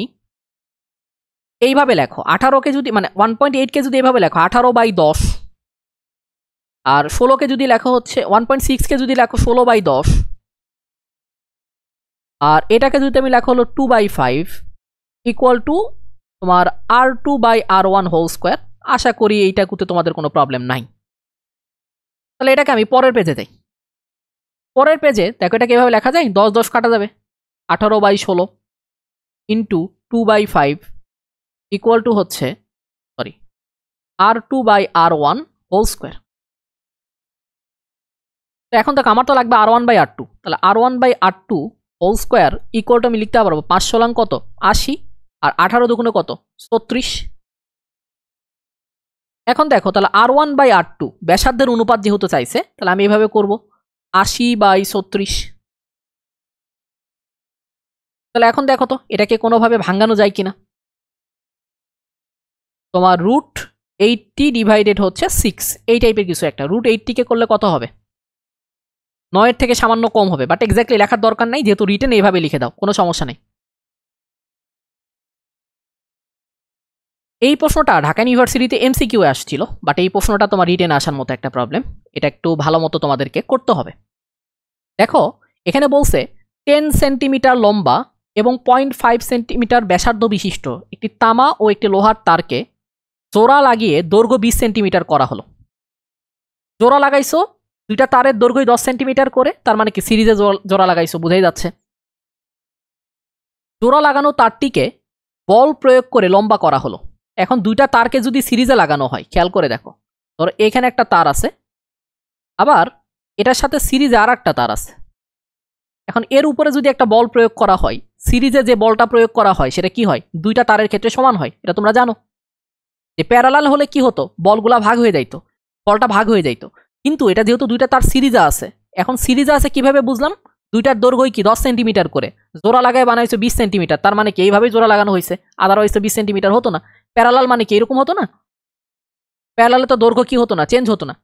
এইভাবে লেখো 18কে যদি মানে 1.8কে যদি এইভাবে লেখো 18/10, আর 16কে যদি লেখো হচ্ছে 1.6কে যদি লেখো 16/10, আর এটাকে যদি আমি লেখো হলো 2/5 ইকুয়াল টু তোমার R2/R1 হোল স্কোয়ার। আশা করি এইটা করতে তোমাদের কোনো প্রবলেম নাই। তাহলে এটাকে আমি পরের পেজে যাই, পরের পেজে দেখো এটাকে এভাবে লেখা যায় 10 কাটা যাবে 18/16 ইন্টু 2/5 ইকুয়াল টু হচ্ছে সরি R2/R1 হোল স্কোয়ার। তো এখন দেখো আমার তো লাগবে R1/R2, তাহলে R1/R2 whole square equal to আমি লিখতে পারবো 5 কত 80, আর 18 দুগুণে কত 36। এখন দেখো তাহলে R1/R2 ব্যাসার্ধের অনুপাত যেহেতু চাইছে, তাহলে আমি এভাবে করব 80/36। তাহলে এখন দেখো তো এটাকে কোনোভাবে ভাঙানো যায় কিনা, তোমার √80 ডিভাইডেড হচ্ছে 6 এই টাইপের কিছু একটা, √80কে করলে কত হবে 9 থেকে সামান্য কম হবে, বাট এক্স্যাক্টলি লেখার দরকার নাই, যেহেতু রিটেন এইভাবে লিখে দাও কোনো সমস্যা নেই। এই প্রশ্নটা ঢাকা ইউনিভার্সিটিতে MCQ আসছিল, বাট এই প্রশ্নটা তোমার রিটেন আসার মতো একটা প্রবলেম, এটা একটু ভালো মতো তোমাদেরকে করতে হবে। দেখো এখানে বলছে 10 সেন্টিমিটার লম্বা এবং 0.5 সেন্টিমিটার ব্যাসার্ধ বিশিষ্ট একটি তামা ও একটি লোহার তারকে জোড়া লাগিয়ে দৈর্ঘ্য 20 সেন্টিমিটার করা হলো। জোড়া লাগাইছো দুইটা তারের দৈর্ঘ্য 10 সেন্টিমিটার করে, তার মানে কি সিরিজে জোড়া লাগাইছো বোঝাই যাচ্ছে। জোড়া লাগানো তারটিকে বল প্রয়োগ করে লম্বা করা হলো। এখন দুইটা তারকে যদি সিরিজে লাগানো হয়, খেয়াল করে দেখো, ধরো এখানে একটা তার আছে, আবার এটার সাথে সিরিজে আর একটা তার আছে। এখন এর উপরে যদি একটা বল প্রয়োগ করা হয়, সিরিজে যে বলটা প্রয়োগ করা হয় সেটা কি হয়, দুইটা তারের ক্ষেত্রে সমান হয়। এটা তোমরা জানো যে প্যারালাল হলে কি হতো, বলগুলা ভাগ হয়ে যাইতো, বলটা ভাগ হয়ে যাইতো। কিন্তু এটা যেহেতু দুইটা তার সিরিজে আছে, এখন সিরিজে আছে কিভাবে বুঝলাম, দুইটার দৈর্ঘ্য কি 10 সেন্টিমিটার করে, জোড়া লাগায় বানাইছে 20 সেন্টিমিটার, তার মানে কি এইভাবেই জোড়া লাগানো হয়েছে, আদারওয়াইজ তো 20 সেন্টিমিটার হতো না। প্যারালাল মানে কি এরকম হতো না, প্যারালালে তো দৈর্ঘ্য কি হতো না, চেঞ্জ হতো না।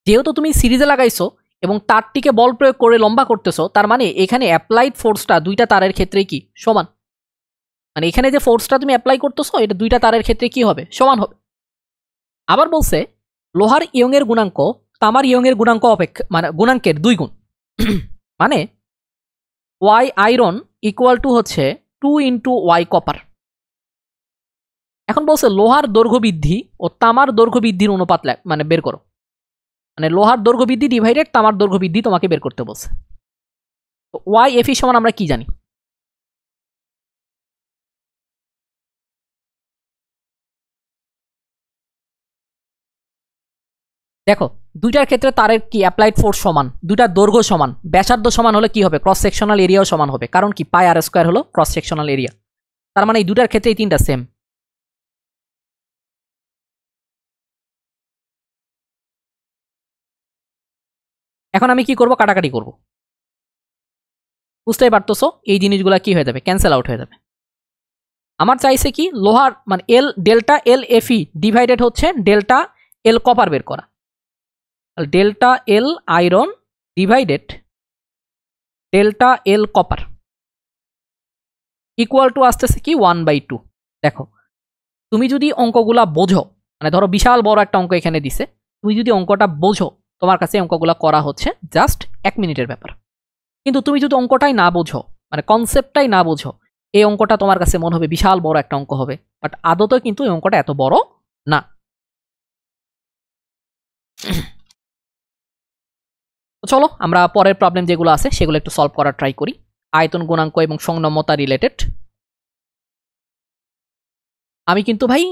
যেহেতু তুমি সিরিজে লাগাইছো এবং তারটিকে বল প্রয়োগ করে লম্বা করতেছো, তার মানে এখানে অ্যাপ্লাইড ফোর্সটা দুইটা তারের ক্ষেত্রেই কি সমান, মানে এখানে যে ফোর্সটা তুমি অ্যাপ্লাই করতেছো এটা দুইটা তারের ক্ষেত্রে কি হবে, সমান হবে। আবার বলছে লোহার ইয়ংয়ের গুণাঙ্ক তামার ইয়ংয়ের গুণাঙ্ক অপেক্ষা, মানে গুণাঙ্কের 2 গুণ, মানে ওয়াই আয়রন ইকুয়াল টু হচ্ছে 2 ইন্টু ওয়াই কপার। এখন বলছে লোহার দৈর্ঘ্য বৃদ্ধি ও তামার দৈর্ঘ্য বৃদ্ধির অনুপাত মানে বের করো, মানে লোহার দৈর্ঘ্য বৃদ্ধি ডিভাইডেড তামার দৈর্ঘ্য বৃদ্ধি তোমাকে বের করতে বলছে। তো ওয়াই এফ ই সমান আমরা কি জানি, দেখো দুইটার ক্ষেত্রে তারের কি অ্যাপ্লাইড ফোর্স সমান, দুইটার দৈর্ঘ্য সমান, ব্যাসার্ধ সমান হলে কি হবে, ক্রস সেকশনাল এরিয়াও সমান হবে, কারণ কি পাই আর স্কয়ার হলো ক্রস সেকশনাল এরিয়া। তার মানে এই দুইটার ক্ষেত্রে এই তিনটা সেম। এখন আমি কি করব, কাটাকাটি করব, বুঝতেই পারতেছো এই জিনিসগুলো কি হয়ে যাবে, ক্যান্সেল আউট হয়ে যাবে। আমার চাইছে কি লোহার মানে এল ডেল্টা এল এফি ডিভাইডেড হচ্ছে ডেল্টা এল কপার বের করা, delta L iron divided delta L copper equal to আসতেছে কি 1/2। দেখো তুমি যদি অঙ্কগুলা বোঝো, মানে ধরো বিশাল বড় একটা অঙ্ক এখানে দিছে, তুমি যদি অঙ্কটা বোঝো, তোমার কাছে অঙ্কগুলা করা হচ্ছে জাস্ট 1 মিনিটের ব্যাপার। কিন্তু তুমি যদি অঙ্কটাই না বোঝো, মানে কনসেপ্টটাই না বোঝো, এই অঙ্কটা তোমার কাছে মনে হবে বিশাল বড় একটা অঙ্ক হবে, বাট আদতে কিন্তু এই অঙ্কটা এত বড় না। চলো আমরা পরের প্রবলেম যেগুলো আছে সেগুলো একটু সলভ করার ট্রাই করি। আয়তন গুণাঙ্ক এবং সংনম্যতা রিলেটেড। আমি কিন্তু ভাই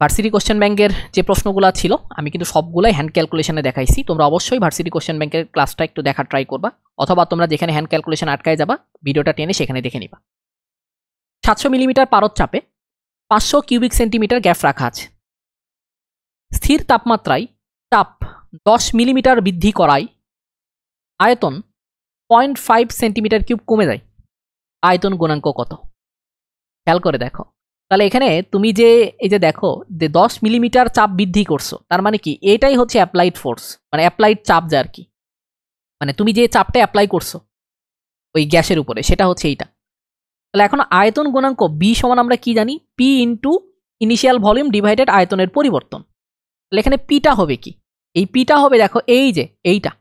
ভার্সিটি কোশ্চেন ব্যাংকের যে প্রশ্নগুলো ছিল আমি কিন্তু সবগুলাই হ্যান্ড ক্যালকুলেশনে দেখাইছি। তোমরা অবশ্যই ভার্সিটি কোশ্চেন ব্যাংকের ক্লাসটা একটু দেখার ট্রাই করবা, অথবা তোমরা যেখানে হ্যান্ড ক্যালকুলেশন আটকায় যাবা ভিডিওটা টেনে সেখানে দেখে নিবা। 700 মিলিমিটার পারদ চাপে 500 কিউবিক সেন্টিমিটার গ্যাস রাখা আছে। স্থির তাপমাত্রায় চাপ 10 মিলিমিটার বৃদ্ধি করায় আয়তন 0.5 সেন্টিমিটার কিউব কমে যায়। আয়তন গুণাঙ্ক কত? খেয়াল করে দেখো, তাহলে এখানে তুমি যে এই যে দেখো যে 10 মিলিমিটার চাপ বৃদ্ধি করছো, তার মানে কি এটাই হচ্ছে অ্যাপ্লাইড ফোর্স, মানে অ্যাপ্লাইড চাপ যা আর কি, মানে তুমি যে চাপটা অ্যাপ্লাই করছো ওই গ্যাসের উপরে সেটা হচ্ছে এইটা। তাহলে এখন আয়তন গুণাঙ্ক বি সমান আমরা কি জানি, P into initial volume divided আয়তনের পরিবর্তন। তাহলে এখানে পিটা হবে কি, এই পিটা হবে দেখো এই যে এইটা,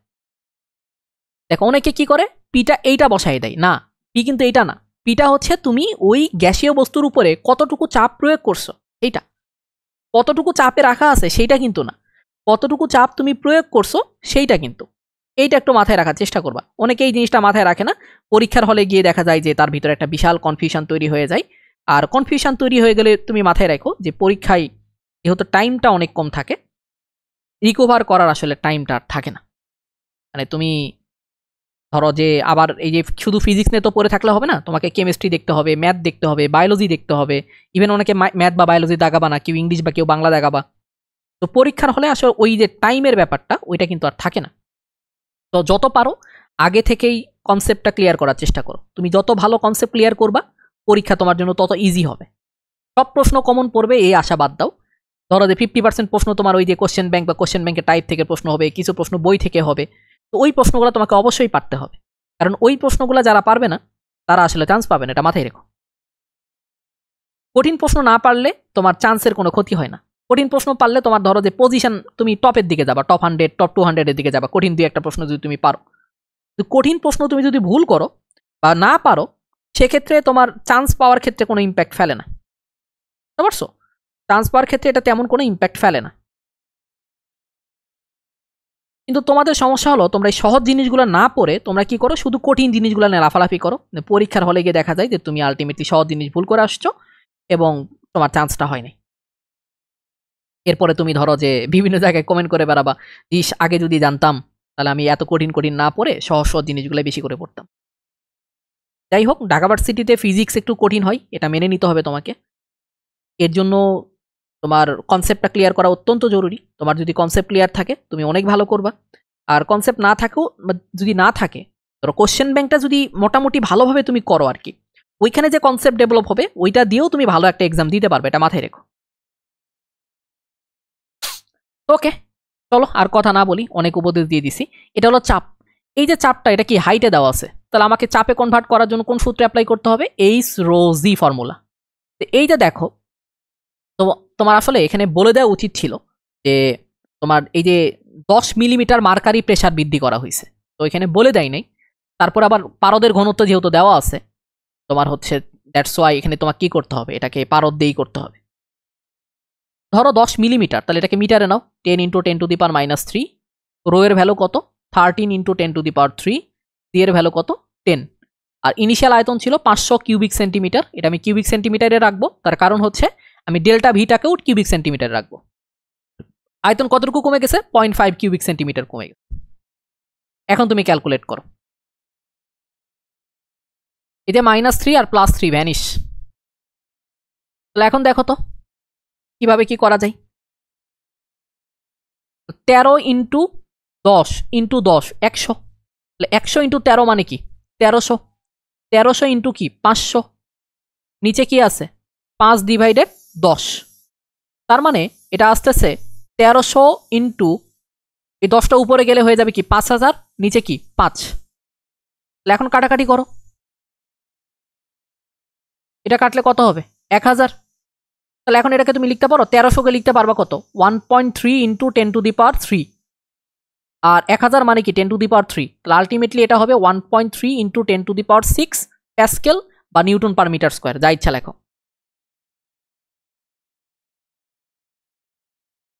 দেখো অনেকে কি করে পিটা এইটা বসাই দেয়, না পি কিন্তু এইটা না, পিটা হচ্ছে তুমি ওই গ্যাসীয় বস্তুর উপরে কতটুকু চাপ প্রয়োগ করছো, এইটা কতটুকু চাপে রাখা আছে সেইটা কিন্তু না, কতটুকু চাপ তুমি প্রয়োগ করছো সেইটা কিন্তু, এইটা একটু মাথায় রাখার চেষ্টা করবা। অনেকে এই জিনিসটা মাথায় রাখে না, পরীক্ষার হলে গিয়ে দেখা যায় যে তার ভিতরে একটা বিশাল কনফিউশন তৈরি হয়ে যায়। আর কনফিউশন তৈরি হয়ে গেলে তুমি মাথায় রাখো যে পরীক্ষায় যেহেতু টাইমটা অনেক কম থাকে, রিকভার করার আসলে টাইমটা থাকে না। মানে তুমি ধরো যে আবার এই যে শুধু ফিজিক্স নিয়ে তো পড়ে থাকলে হবে না, তোমাকে কেমিস্ট্রি দেখতে হবে, ম্যাথ দেখতে হবে, বায়োলজি দেখতে হবে, ইভেন অনেকে ম্যাথ বা বায়োলজি দাগাবা না, কেউ ইংলিশ বা কেউ বাংলা দাগাবা। তো পরীক্ষার হলে আসলে ওই যে টাইমের ব্যাপারটা ওইটা কিন্তু আর থাকে না। তো যত পারো আগে থেকেই কনসেপ্টটা ক্লিয়ার করার চেষ্টা করো। তুমি যত ভালো কনসেপ্ট ক্লিয়ার করবা পরীক্ষা তোমার জন্য তত ইজি হবে। সব প্রশ্ন কমন পড়বে এই আশা বাদ দাও। ধরো যে 50% প্রশ্ন তোমার ওই যে কোশ্চেন ব্যাংক বা কোশ্চেন ব্যাংকের টাইপ থেকে প্রশ্ন হবে, কিছু প্রশ্ন বই থেকে হবে। তো ওই প্রশ্নগুলো তোমাকে অবশ্যই পারতে হবে, কারণ ওই প্রশ্নগুলো যারা পারবে না তারা আসলে চান্স পাবে না, এটা মাথায় রেখো। কঠিন প্রশ্ন না পারলে তোমার চান্সের কোনো ক্ষতি হয় না। কঠিন প্রশ্ন পারলে তোমার ধরো যে পজিশন তুমি টপের দিকে যাবা, টপ 100 টপ 200 এর দিকে যাবা, কঠিন দুই একটা প্রশ্ন যদি তুমি পারো। কঠিন প্রশ্ন তুমি যদি ভুল করো বা না পারো সেক্ষেত্রে তোমার চান্স পাওয়ার ক্ষেত্রে কোনো ইম্প্যাক্ট ফেলে না, বুঝতে পারছো? চান্স পাওয়ার ক্ষেত্রে এটা তেমন কোনো ইম্প্যাক্ট ফেলে না। কিন্তু তোমাদের সমস্যা হলো তোমরা এই সহজ জিনিসগুলো না পড়ে তোমরা কি করো, শুধু কঠিন জিনিসগুলো নিয়ে লাফালাফি করো। পরীক্ষার হলে গিয়ে দেখা যায় যে তুমি আলটিমেটলি সহজ জিনিস ভুল করে আসছো এবং তোমার চান্সটা হয় নাই। এরপরে তুমি ধরো যে বিভিন্ন জায়গায় কমেন্ট করে বেড়াবা, ইস আগে যদি জানতাম তাহলে আমি এত কঠিন কঠিন না পড়ে সহজ সহজ জিনিসগুলো বেশি করে পড়তাম। যাই হোক, ঢাকা ভার্সিটিতে ফিজিক্স একটু কঠিন হয়, এটা মেনে নিতে হবে তোমাকে। এর জন্য তোমার কনসেপ্টটা ক্লিয়ার করা অত্যন্ত জরুরি। তোমার যদি কনসেপ্ট ক্লিয়ার থাকে তুমি অনেক ভালো করবা, আর কনসেপ্ট না থাকেও যদি না থাকে, ধরো কোশ্চেন ব্যাংকটা যদি মোটামুটি ভালোভাবে তুমি করো আর কি, ওইখানে যে কনসেপ্ট ডেভেলপ হবে ওইটা দিয়েও তুমি ভালো একটা এক্সাম দিতে পারবে, এটা মাথায় রেখো। ওকে, চলো আর কথা না বলি, অনেক উপদেশ দিয়ে দিছি। এটা হলো চাপ। এই যে চাপটা, এটা কি হাইটে দেওয়া আছে, তাহলে আমাকে চাপে কনভার্ট করার জন্য কোন সূত্রে অ্যাপ্লাই করতে হবে? এইচ রো জি ফর্মুলা। এই যে দেখো, তো তোমার আসলে এখানে বলে দেওয়া উচিত ছিল যে তোমার এই যে 10 মিলিমিটার মার্কারি প্রেসার বৃদ্ধি করা হয়েছে, তো এখানে বলে দেয় নাই। তারপর আবার পারদের ঘনত্ব যেহেতু দেওয়া আছে, তোমার হচ্ছে দ্যাটস ওয়াই এখানে তোমার কি করতে হবে, এটাকে পারদ দিয়েই করতে হবে। ধরো 10 মিলিমিটার, তাহলে এটাকে মিটারে নাও, 10 × 10⁻³ রো এর ভ্যালু কত? 13 × 10⁻³ সি এর ভ্যালু কত? 10। আর ইনিশিয়াল আয়তন ছিল 500 কিউবিক সেন্টিমিটার, এটা আমি কিউবিক সেন্টিমিটারে রাখবো, তার কারণ হচ্ছে আমি ডেল্টা ভিটাকেও কিউবিক সেন্টিমিটার রাখবো। আয়তন কতটুকু কমে গেছে? 0.5 কিউবিক সেন্টিমিটার কমে গেছে। এখন তুমি ক্যালকুলেট করো, এই যে -3 আর +3 ভ্যানিশ। তাহলে এখন দেখো তো কিভাবে কি করা যায়। 13 × 10 × 10 100, 100 × 13 মানে কি? 1300। 1300 ইন্টু কি? 500। নিচে কি আছে? 5/10। তার মানে এটা আসতেছে 1300 ইন্টু, এই 10টা উপরে গেলে হয়ে যাবে কি 5000, নিচে কি 5। তাহলে এখন কাটাকাটি করো, এটা কাটলে কত হবে? 1000। তাহলে এখন এটাকে তুমি লিখতে পারো, 1300কে লিখতে পারবা কত? 1.3 × 10⁻³ আর 1000 মানে কি 10⁻³। তাহলে আলটিমেটলি এটা হবে 1.3 × 10⁶ প্যাসকেল বা নিউটন পার মিটার স্কোয়ার, যা ইচ্ছা লেখো।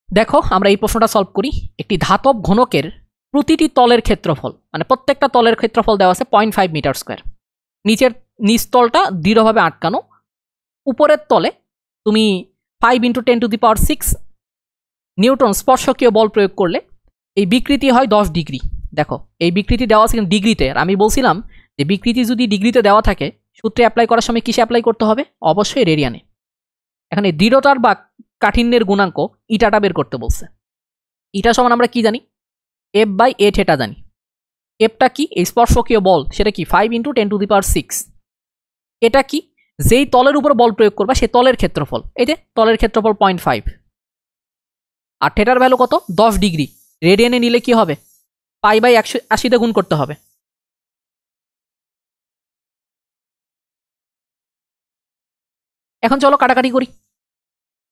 দেখো আমরা এই প্রশ্নটা সলভ করি। একটি ধাতব ঘনকের প্রতিটি তলের ক্ষেত্রফল, মানে প্রত্যেকটা তলের ক্ষেত্রফল দেওয়া আছে 0.5 মিটার স্কোয়ার। নিচ তলটা দৃঢ়ভাবে আটকানো, উপরের তলে তুমি 5 × 10⁶ নিউটন স্পর্শকীয় বল প্রয়োগ করলে এই বিকৃতি হয় 10 ডিগ্রি। দেখো এই বিকৃতি দেওয়া আছে কিন্তু ডিগ্রিতে, আর আমি বলছিলাম যে বিকৃতি যদি ডিগ্রিতে দেওয়া থাকে সূত্রে অ্যাপ্লাই করার সময় কিসে অ্যাপ্লাই করতে হবে? অবশ্যই রেডিয়ানে। এখানে দৃঢ়তার বা কাঠিন্যের গুণাঙ্ক ইটাটা বের করতে বলছে। ইটা সমান আমরা কি জানি? F/a থিটা জানি। এফটা কি? এই স্পর্শকীয় বল, সেটা কি 5 × 10⁶। এটা কি? যেই তলের উপর বল প্রয়োগ করবা সেই তলের ক্ষেত্রফল, এই যে তলের ক্ষেত্রফল 0.5। আর থিটার ভ্যালু কত? 10 ডিগ্রি। রেডিয়ানে নিলে কি হবে? π/180 গুণ করতে হবে। এখন চলো কাটাকাটি করি।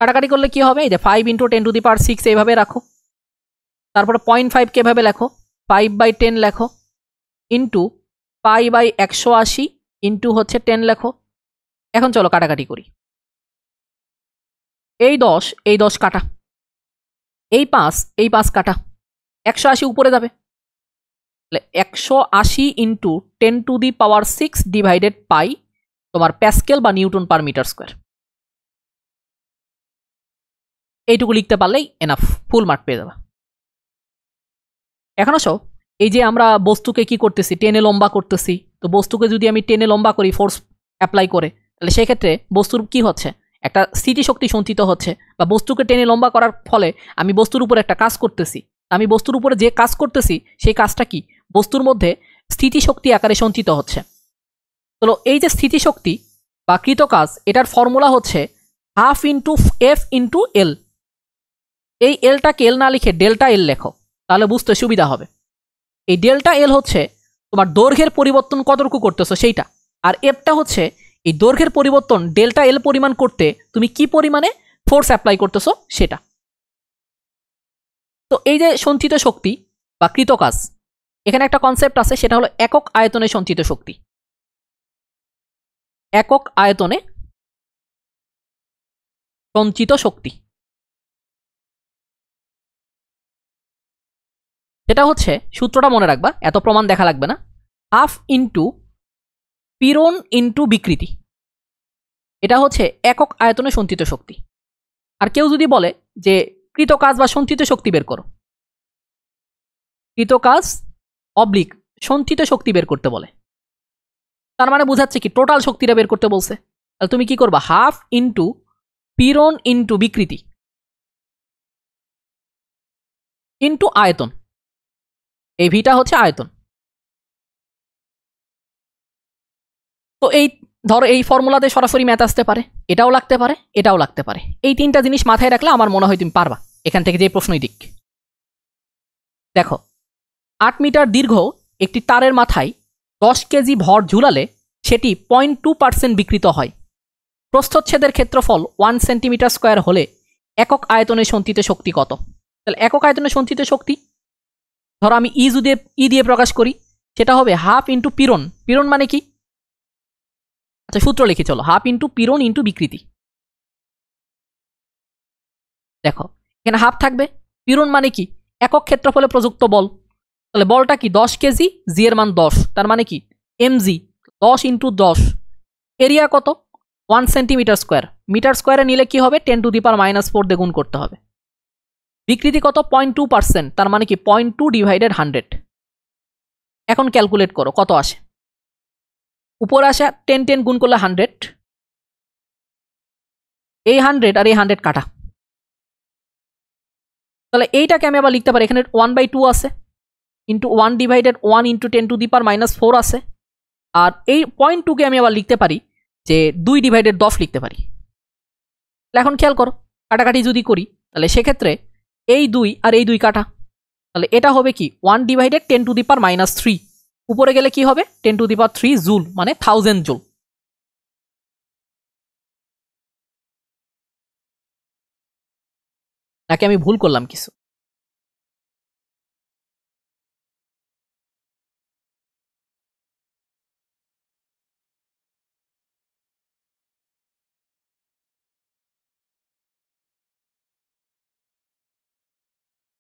কাটাকাটি করলে কি হবে? এই যে 5 × 10⁶ এইভাবে রাখো, তারপরে 0.5 কে এভাবে লেখো, 5/10 লেখো, ইন্টু π/180 ইন্টু হচ্ছে 10 লেখো। এখন চলো কাটাকাটি করি। এই 10 কাটা, এই 5 কাটা, 180 উপরে যাবে, তাহলে 180 ইন্টু 10⁶ ডিভাইডেড পাই তোমার প্যাসকেল বা নিউটন পার মিটার স্কোয়ার। এইটুকু লিখতে পারলেই এনাফ, ফুল মার্ক পেয়ে যাবে। এখন আসো, এই যে আমরা বস্তুকে কি করতেছি? টেনে লম্বা করতেছি। তো বস্তুকে যদি আমি টেনে লম্বা করি ফোর্স অ্যাপ্লাই করে, তাহলে সেক্ষেত্রে বস্তুর কি হচ্ছে? একটা স্থিতিশক্তি সঞ্চিত হচ্ছে, বা বস্তুকে টেনে লম্বা করার ফলে আমি বস্তুর উপরে একটা কাজ করতেছি। আমি বস্তুর উপরে যে কাজ করতেছি সেই কাজটা কি? বস্তুর মধ্যে স্থিতিশক্তি আকারে সঞ্চিত হচ্ছে। তো এই যে স্থিতিশক্তি বা কৃত কাজ, এটার ফর্মুলা হচ্ছে 1/2 × F × L। এই এলটাকে এল না লিখে ডেল্টা এল লেখো, তাহলে বুঝতে সুবিধা হবে। এই ডেল্টা এল হচ্ছে তোমার দৈর্ঘ্যের পরিবর্তন কতটুকু করতেছো সেইটা, আর এফটা হচ্ছে এই দৈর্ঘ্যের পরিবর্তন ডেল্টা এল পরিমাণ করতে তুমি কি পরিমাণে ফোর্স অ্যাপ্লাই করতেছো সেটা। তো এই যে সঞ্চিত শক্তি বা কৃত কাজ, এখানে একটা কনসেপ্ট আছে, সেটা হলো একক আয়তনে সঞ্চিত শক্তি। একক আয়তনে সঞ্চিত শক্তি, সেটা হচ্ছে, সূত্রটা মনে রাখবা, এত প্রমাণ দেখা লাগবে না, 1/2 × পীড়ন × বিকৃতি। এটা হচ্ছে একক আয়তনে সঞ্চিত শক্তি। আর কেউ যদি বলে যে কৃত কাজ বা সঞ্চিত শক্তি বের করো, কৃত কাজ অবলিক সঞ্চিত শক্তি বের করতে বলে, তার মানে বোঝাচ্ছে কি টোটাল শক্তিটা বের করতে বলছে। তাহলে তুমি কি করবা, হাফ ইন্টু পীড়ন ইন্টু বিকৃতি ইন্টু আয়তন। এই ভিটা হচ্ছে আয়তন। তো এই ধরো এই ফর্মুলাতে সরাসরি ম্যাথ আসতে পারে, এটাও লাগতে পারে, এটাও লাগতে পারে। এই তিনটা জিনিস মাথায় রাখলে আমার মনে হয় তুমি পারবা এখান থেকে যে প্রশ্নই দিক। দেখো 8 মিটার দীর্ঘ একটি তারের মাথায় 10 কেজি ভর ঝুলালে সেটি 0.2% বিকৃত হয়। প্রস্থচ্ছেদের ক্ষেত্রফল 1 সেন্টিমিটার স্কোয়ার হলে একক আয়তনে সঞ্চিত শক্তি কত? তাহলে একক আয়তনে সঞ্চিত শক্তি ধরো আমি ই দিয়ে প্রকাশ করি, সেটা হবে হাফ ইন্টু পীড়ন। পীড়ন মানে কি? আচ্ছা সূত্র লিখি চলো, হাফ ইন্টু পীড়ন ইন্টু বিকৃতি। দেখো এখানে হাফ থাকবে, পীড়ন মানে কি একক ক্ষেত্রফলে প্রযুক্ত বল। তাহলে বলটা কি 10 কেজি, জি এর মান 10, তার মানে কি এমজি 10 ইন্টু 10। এরিয়া কত? 1 সেন্টিমিটার স্কোয়ার। মিটার স্কোয়ারে নিলে কি হবে 10⁻⁻⁴ দিয়ে গুণ করতে হবে। বিকৃতি কত? 0.2%, তার মানে কি 0.2 ডিভাইডেড 100। এখন ক্যালকুলেট করো কত আসে। উপরে আসে 10 10 গুণ করলে 100, এই 100 আর এই 100 কাটা। তাহলে এইটাকে আমি আবার লিখতে পারি, এখানে 1/2 আছে ইন্টু 1 ডিভাইডেড 1 ইন্টু 10⁻⁻⁴ আছে। আর এই 0.2কে আমি আবার লিখতে পারি যে 2 ডিভাইডেড 10 লিখতে পারি। তাহলে এখন খেয়াল করো, কাটাকাটি যদি করি তাহলে সেক্ষেত্রে এই 2 আর এই 2 কাটা, তাহলে এটা হবে কি 1 ডিভাইডেড 10⁻⁻3। উপরে গেলে কি হবে 10⁻³ জুল, মানে 1000 জুল। নাকি আমি ভুল করলাম কিছু?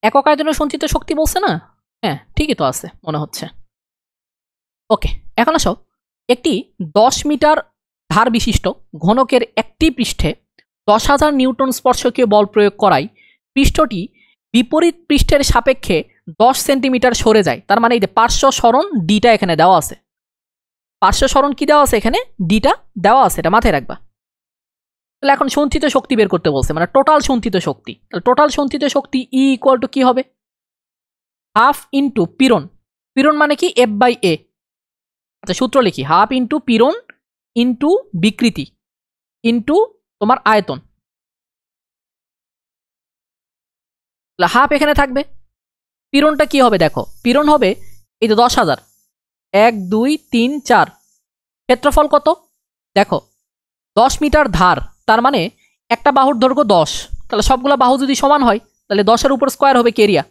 একক আয়তনে সঞ্চিত শক্তি বলছে না? হ্যাঁ ঠিকই তো আছে মনে হচ্ছে। ওকে, এখন আসো একটি 10 মিটার ধার বিশিষ্ট ঘনকের একটি পৃষ্ঠে 10,000 নিউটন স্পর্শকীয় বল প্রয়োগ করায় পৃষ্ঠটি বিপরীত পৃষ্ঠের সাপেক্ষে 10 সেন্টিমিটার সরে যায়। তার মানে এই যে পার্শ্ব সরণ ডিটা এখানে দেওয়া আছে। পার্শ্ব সরণ কি দেওয়া আছে? এখানে ডিটা দেওয়া আছে, এটা মাথায় রাখবা। তাহলে এখন সঞ্চিত শক্তি বের করতে বলছে, মানে টোটাল সঞ্চিত শক্তি। তাহলে টোটাল সঞ্চিত শক্তি ই ইকুয়াল টু কি হবে? হাফ ইন্টু পীড়ন। পীড়ন মানে কি F/A। আচ্ছা সূত্র লিখি, হাফ ইন্টু পীড়ন ইন্টু বিকৃতি ইন্টু তোমার আয়তন। হাফ এখানে থাকবে, পীড়নটা কি হবে দেখো, পীড়ন হবে এই তো 10,000, 1 2 3 4। ক্ষেত্রফল কত দেখো 10 মিটার ধার, তার মানে একটা বাহুর দৈর্ঘ্য 10, তাহলে সবগুলা বাহু যদি সমান হয় তাহলে 10-এর উপর স্কোয়ার হবে কেরিয়া।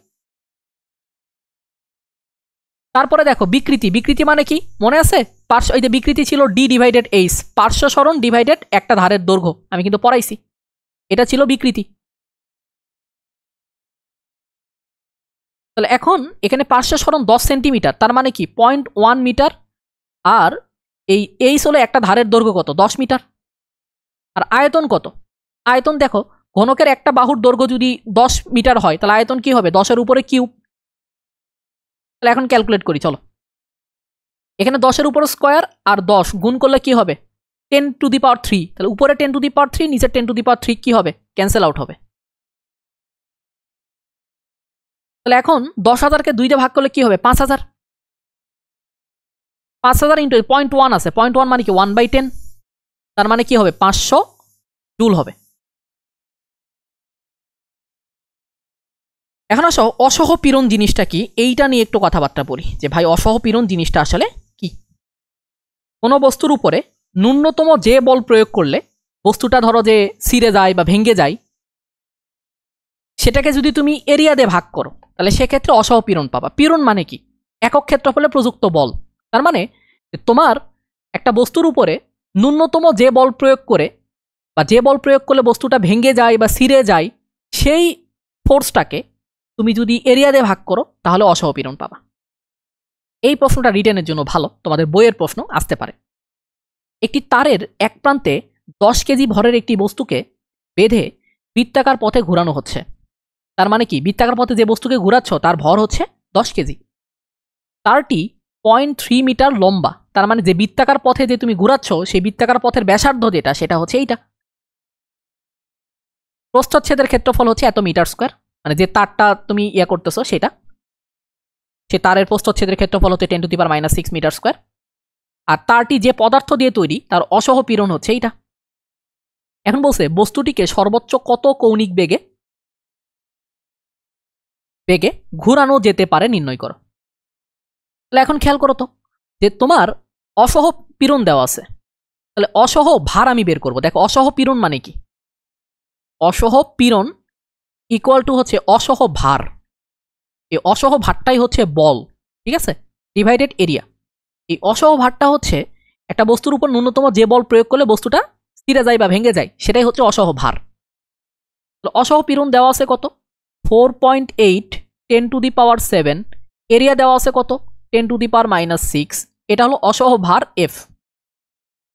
তারপরে দেখো বিকৃতি, বিকৃতি মানে কি মনে আছে? পার্শ্ব, এই যে বিকৃতি ছিল ডি ডিভাইডেড এইচ, পার্শ্ব সরণ ডিভাইডেড একটা ধারের দৈর্ঘ্য, আমি কিন্তু পড়াইছি, এটা ছিল বিকৃতি। তাহলে এখন এখানে পার্শ্ব সরণ 10 সেন্টিমিটার, তার মানে কি 0.1 মিটার, আর এই এইচ হলো একটা ধারের দৈর্ঘ্য কত 10 মিটার। আর আয়তন কত? আয়তন দেখো ঘনকের একটা বাহুর দৈর্ঘ্য যদি 10 মিটার হয় তাহলে আয়তন কি হবে 10-এর উপরে কিউব। তাহলে এখন ক্যালকুলেট করি চলো, এখানে 10-এর উপর স্কোয়ার আর 10 গুণ করলে কি হবে 10⁻3। তাহলে উপরে 10⁻3, নিচে 10⁻3 কি হবে ক্যান্সেল আউট হবে। তাহলে এখন 10,000কে 2 দিয়ে ভাগ করলে কি হবে 5,000। 5,000 ইন্টু 0.1 আছে, 0.1 মানে কি 1/10, তার মানে কি হবে 500 জুল হবে। এখন আসো অসহ পীড়ন জিনিসটা কি, এইটা নিয়ে একটু কথাবার্তা বলি যে ভাই অসহ পীড়ন জিনিসটা আসলে কি। কোনো বস্তুর উপরে ন্যূনতম যে বল প্রয়োগ করলে বস্তুটা ধরো যে ছিঁড়ে যায় বা ভেঙে যায়, সেটাকে যদি তুমি এরিয়া দিয়ে ভাগ করো তাহলে সেক্ষেত্রে অসহ পীড়ন পাবা। পীড়ন মানে কি একক ক্ষেত্রফলে প্রযুক্ত বল, তার মানে তোমার একটা বস্তুর উপরে ন্যূনতম যে বল প্রয়োগ করে বা যে বল প্রয়োগ করলে বস্তুটা ভেঙে যায় বা ছিঁড়ে যায়, সেই ফোর্সটাকে তুমি যদি এরিয়া দিয়ে ভাগ করো তাহলে অসহ পীড়ন পাবা। এই প্রশ্নটা রিটেনের জন্য ভালো, তোমাদের বইয়ের প্রশ্ন আসতে পারে। একটি তারের এক প্রান্তে 10 কেজি ভরের একটি বস্তুকে বেঁধে বৃত্তাকার পথে ঘোরানো হচ্ছে। তার মানে কি, বৃত্তাকার পথে যে বস্তুকে ঘোরাচ্ছ তার ভর হচ্ছে 10 কেজি। তারটি 0.3 মিটার লম্বা। তার মানে যে বৃত্তাকার পথে যে তুমি ঘোরাচ্ছ সেই বৃত্তাকার পথের ব্যাসার্ধ যেটা সেটা হচ্ছে এইটা। প্রস্থচ্ছেদের ক্ষেত্রফল হচ্ছে এত মিটার স্কোয়ার, মানে যে তারটা তুমি করতেছো সেটা, সে তারের প্রস্থচ্ছেদের ক্ষেত্রফল হচ্ছে 10⁻⁻6 মিটার স্কোয়ার। আর তারটি যে পদার্থ দিয়ে তৈরি তার অসহ পীড়ন হচ্ছে এইটা। এখন বলছে বস্তুটিকে সর্বোচ্চ কত কৌণিক বেগে ঘুরানো যেতে পারে নির্ণয় করো। তাহলে এখন খেয়াল করো তো যে তোমার অসহ পীড়ন দেওয়া আছে, তাহলে অসহ ভার আমি বের করব। দেখো অসহ পীড়ন মানে কি, অসহ পীড়ন ইকুয়াল টু হচ্ছে অসহ ভার। এই অসহ ভারটাই হচ্ছে বল, ঠিক আছে, ডিভাইডেড এরিয়া। এই অসহ ভারটা হচ্ছে একটা বস্তুর উপর ন্যূনতম যে বল প্রয়োগ করলে বস্তুটা ছিঁড়ে যায় বা ভেঙে যায় সেটাই হচ্ছে অসহ ভার। অসহ পীড়ন দেওয়া আছে কত, 4.8 10⁻7, এরিয়া দেওয়া আছে কত 10⁻⁻6। এটা হলো অসহ ভার এফ।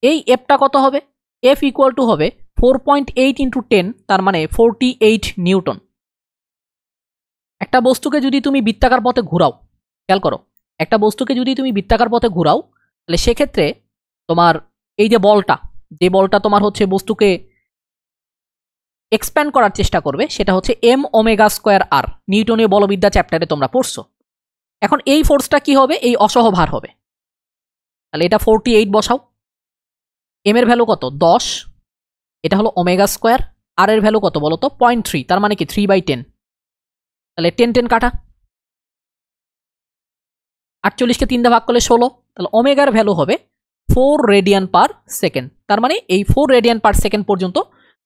এই এফটা কত হবে, এফ ইকুয়াল টু হবে 4.8 ইন্টু 10, তার মানে 48 নিউটন। একটা বস্তুকে যদি তুমি বৃত্তাকার পথে ঘুরাও, খেয়াল করো, একটা বস্তুকে যদি তুমি বৃত্তাকার পথে ঘুরাও তাহলে সেক্ষেত্রে তোমার এই যে বলটা তোমার হচ্ছে বস্তুকে এক্সপ্যান্ড করার চেষ্টা করবে সেটা হচ্ছে এম ওমেগা স্কোয়ার আর, নিউটনীয় বলবিদ্যা চ্যাপ্টারে তোমরা পড়ছো। এখন এই ফোর্সটা কি হবে, এই অসহ ভার হবে। তাহলে এটা 48 বসাও, এম এর ভ্যালু কত 10, এটা হলো ওমেগা স্কোয়ার, আর এর ভ্যালু কত বলো তো 0.3, তার মানে কি 3/10। তাহলে 10 কাটা, 48কে 3 দিয়ে ভাগ করলে 16, তাহলে ওমেগার ভ্যালু হবে 4 রেডিয়ান পার সেকেন্ড। তার মানে এই 4 রেডিয়ান পার সেকেন্ড পর্যন্ত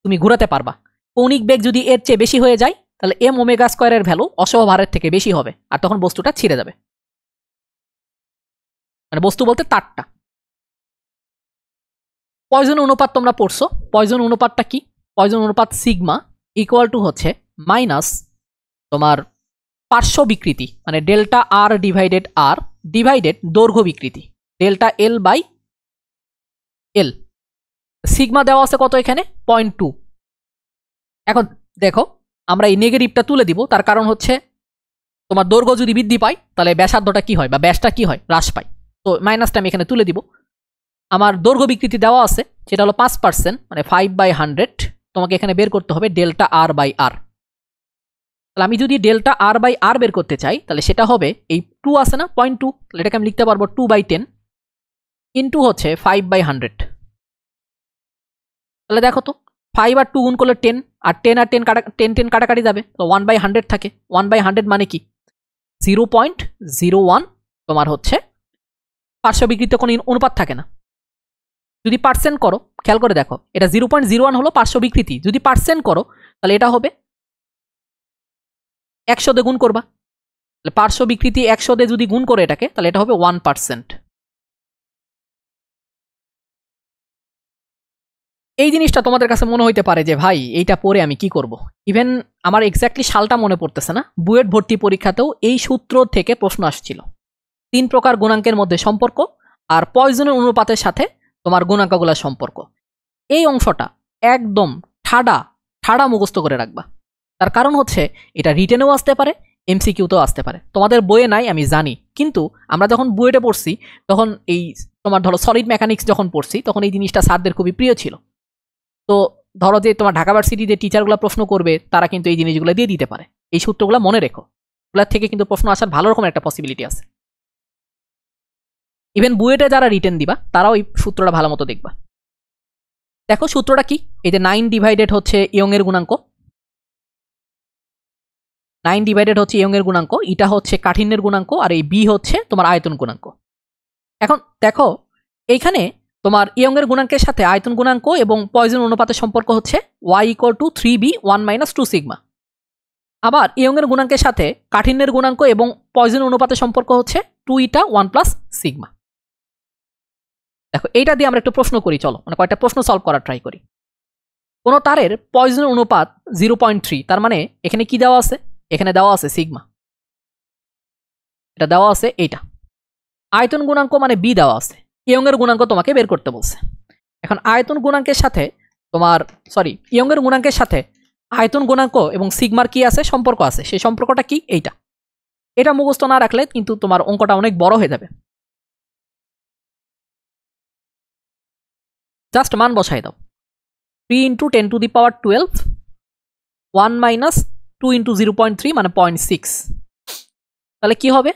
তুমি ঘোরাতে পারবা। কৌণিক বেগ যদি এর চেয়ে বেশি হয়ে যায় তাহলে এম ওমেগা স্কোয়ারের ভ্যালু অসহ ভারের থেকে বেশি হবে, আর তখন বস্তুটা ছিঁড়ে যাবে, মানে বস্তু বলতে তারটা। পয়জন অনুপাত তোমরা পড়ছো, পয়জন অনুপাতটা কি, পয়জন অনুপাত সিগমা ইকুয়াল টু হচ্ছে মাইনাস তোমার পার্শ্ব বিকৃতি, মানে ডেল্টা আর ডিভাইডেড দৈর্ঘ্য বিকৃতি, delta L by L. Sigma দেওয়া আছে কত এখানে 0.2। এখন দেখো আমরা এই নেগেটিভটা তুলে দিব, তার কারণ হচ্ছে তোমার দৈর্ঘ্য যদি বৃদ্ধি পায় তাহলে ব্যাসার্ধটা কি হয় বা ব্যাসটা কি হয়, হ্রাস পায়। তো মাইনাসটা আমি এখানে তুলে দিব। আমার দৈর্ঘ্য বিকৃতি দেওয়া আছে সেটা হলো 5%, মানে 5/100। তোমাকে এখানে বের করতে হবে ডেল্টা আর বাই আর। তাহলে আমি যদি ডেল্টা আর বাই আর বের করতে চাই তাহলে সেটা হবে এই 2 আছে না 0.2, তাহলে এটাকে আমি লিখতে পারবো 2/10 ইন্টু হচ্ছে 5/100। তাহলে দেখো তো 5 আর 2 গুণ করলে 10, আর 10 আর 10 কাটাকাটি যাবে, তো 1/100 থাকে। 1/100 মানে কি 0.01 তোমার হচ্ছে পার্শ্ব বিকৃতিতে কোনো অনুপাত থাকে না। যদি পার্সেন্ট করো, খেয়াল করে দেখো, এটা 0.01 হলো পার্শ্ব বিকৃতি, যদি পার্সেন্ট করো তাহলে এটা হবে 100 দিয়ে গুণ করবা, তাহলে পার্শ্ব বিকৃতি 100 দিয়ে যদি গুণ করে এটাকে তাহলে এটা হবে 1%। এই জিনিসটা তোমাদের কাছে মনে হইতে পারে যে ভাই এইটা পড়ে আমি কি করব। ইভেন আমার এক্স্যাক্টলি সালটা মনে পড়তেছে না, বুয়েট ভর্তি পরীক্ষাতেও এই সূত্র থেকে প্রশ্ন আসছিল। 3 প্রকার গুণাঙ্কের মধ্যে সম্পর্ক আর পয়জনের অনুপাতের সাথে তোমার গুণাঙ্কগুলোর সম্পর্ক। এই অংশটা একদম ঠাডা মুখস্থ করে রাখবা, তার কারণ হচ্ছে এটা রিটেনেও আসতে পারে, এমসিকিউতেও আসতে পারে। তোমাদের বইয়ে নাই আমি জানি, কিন্তু আমরা যখন বুয়েটে পড়ছি তখন এই তোমার ধরো সলিড মেকানিক্স যখন পড়ছি তখন এই জিনিসটা স্যারদের খুবই প্রিয় ছিল। তো ধরো যে তোমার ঢাকা ভার্সিটিতে টিচারগুলো প্রশ্ন করবে তারা কিন্তু এই জিনিসগুলো দিয়ে দিতে পারে। এই সূত্রগুলো মনে রেখো, ওগুলোর থেকে কিন্তু প্রশ্ন আসার ভালো রকম একটা পসিবিলিটি আছে। ইভেন বুয়েটে যারা রিটেন দিবা তারাও এই সূত্রটা ভালো মতো দেখবা। দেখো সূত্রটা কি, এই যে 9 ডিভাইডেড হচ্ছে ইয়ং এর গুণাঙ্ক, 9 ডিভাইডেড হচ্ছে ইয়ং এর গুণাঙ্ক, এটা হচ্ছে কাঠিন্যের গুণাঙ্ক, আর এই বি হচ্ছে তোমার আয়তন গুণাঙ্ক। এখন দেখো এইখানে তোমার ইয়ং এর গুণাঙ্কের সাথে আয়তন গুণাঙ্ক এবং পয়জন অনুপাতের সম্পর্ক হচ্ছে y = 3b 1 - 2 সিগমা। আবার ইয়ং এর গুণাঙ্কের সাথে কাঠিন্যের গুণাঙ্ক এবং পয়জন অনুপাতের সম্পর্ক হচ্ছে 2 ইটা 1 + সিগমা। দেখো এইটা দিয়ে আমরা একটু প্রশ্ন করি, চলো মানে কয়েকটা প্রশ্ন সলভ করার ট্রাই করি। কোন তারের পয়জন অনুপাত 0.3, তার মানে এখানে কি দেওয়া আছে, এখানে দেওয়া আছে সিগমা, এটা দেওয়া আছে এইটা। আয়তন গুণাঙ্ক মানে বি দেওয়া আছে, ইয়ং এর গুণাঙ্ক তোমাকে বের করতে বলছে। এখন আয়তন গুণাঙ্কের সাথে তোমার ইয়ংয়ের গুণাঙ্কের সাথে আয়তন গুণাঙ্ক এবং সিগমার কি আছে, সম্পর্ক আছে। সেই সম্পর্কটা কি? এটা মুখস্থ না রাখলে কিন্তু তোমার অঙ্কটা অনেক বড় হয়ে যাবে। জাস্ট মান বসাই দাও। 3 × 10⁻12 1 - 2 × 0.3 মানে 0.6। তাহলে কি হবে?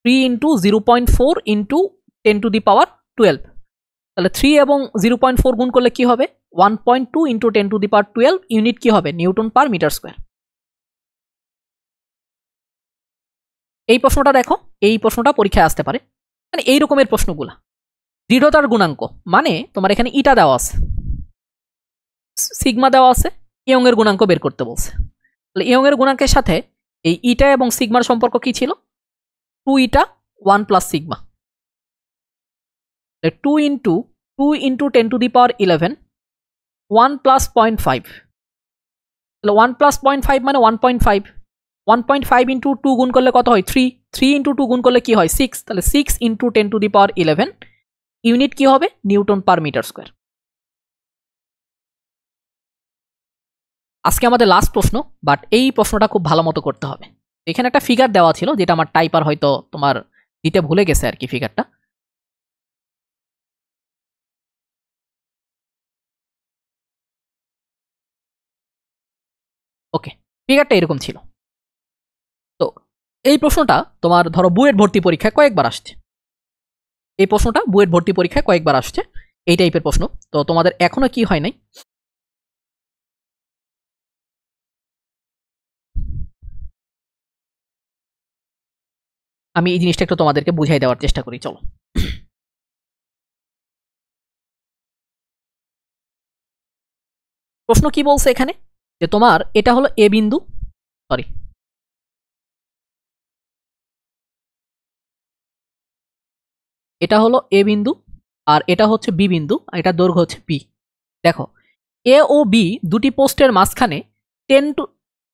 3 × 0.4 × 10⁻12। তাহলে 3 এবং 0.4 গুণ করলে কি হবে? 1.2 × 10⁻12 ইউনিট কি হবে? Newton per metre square. এই প্রশ্নটা দেখো, এই প্রশ্নটা পরীক্ষায় আসতে পারে, মানে এই রকমের প্রশ্নগুলা। দৃঢ়তার গুণাঙ্ক মানে তোমার এখানে ইটা দেওয়া আছে, সিগমা দেওয়া আছে, ইয়ং এর গুণাঙ্ক বের করতে বলছে। তাহলে ইয়ং এর গুণাঙ্কের সাথে এই ইটা এবং সিগমার সম্পর্ক কি ছিল? 2 ইটা 1 + সিগমা। 2 × 10⁻11 1 + 0.5। তাহলে 1 + 0.5 মানে 1.5। 1.5 × 2 গুণ করলে কত হয়? 3। 3 × 2 গুণ করলে কি হয়? 6। তাহলে 6 × 10⁻11 ইউনিট কি হবে? Newton per metre square. আজকে আমাদের লাস্ট প্রশ্ন, বাট এই প্রশ্নটা খুব ভালো মতো করতে হবে। এখানে একটা ফিগার দেওয়া ছিল, যেটা আমার টাইপার হয়তো তোমার দিতে ভুলে গেছে আর কি ফিগারটা। ওকে, ফিগারটা এরকম ছিল। তো এই প্রশ্নটা তোমার ধরো বুয়েট ভর্তি পরীক্ষায় কয়েকবার আসছে। এই প্রশ্নটা বুয়েট ভর্তি পরীক্ষায় কয়েকবার আসছে, এই টাইপের প্রশ্ন। তো তোমাদের এখনো কি হয় নাই, আমি এই জিনিসটা একটু তোমাদেরকে বুঝাই দেওয়ার চেষ্টা করি। চলো, প্রশ্ন কি বলছে এখানে, যে তোমার এটা হলো এ বিন্দু, এটা হলো এ বিন্দু, আর এটা হচ্ছে বি বিন্দু, আর এটা দৈর্ঘ্য হচ্ছে বি। দেখো, এ ও বি দুটি পোস্টের মাঝখানে 10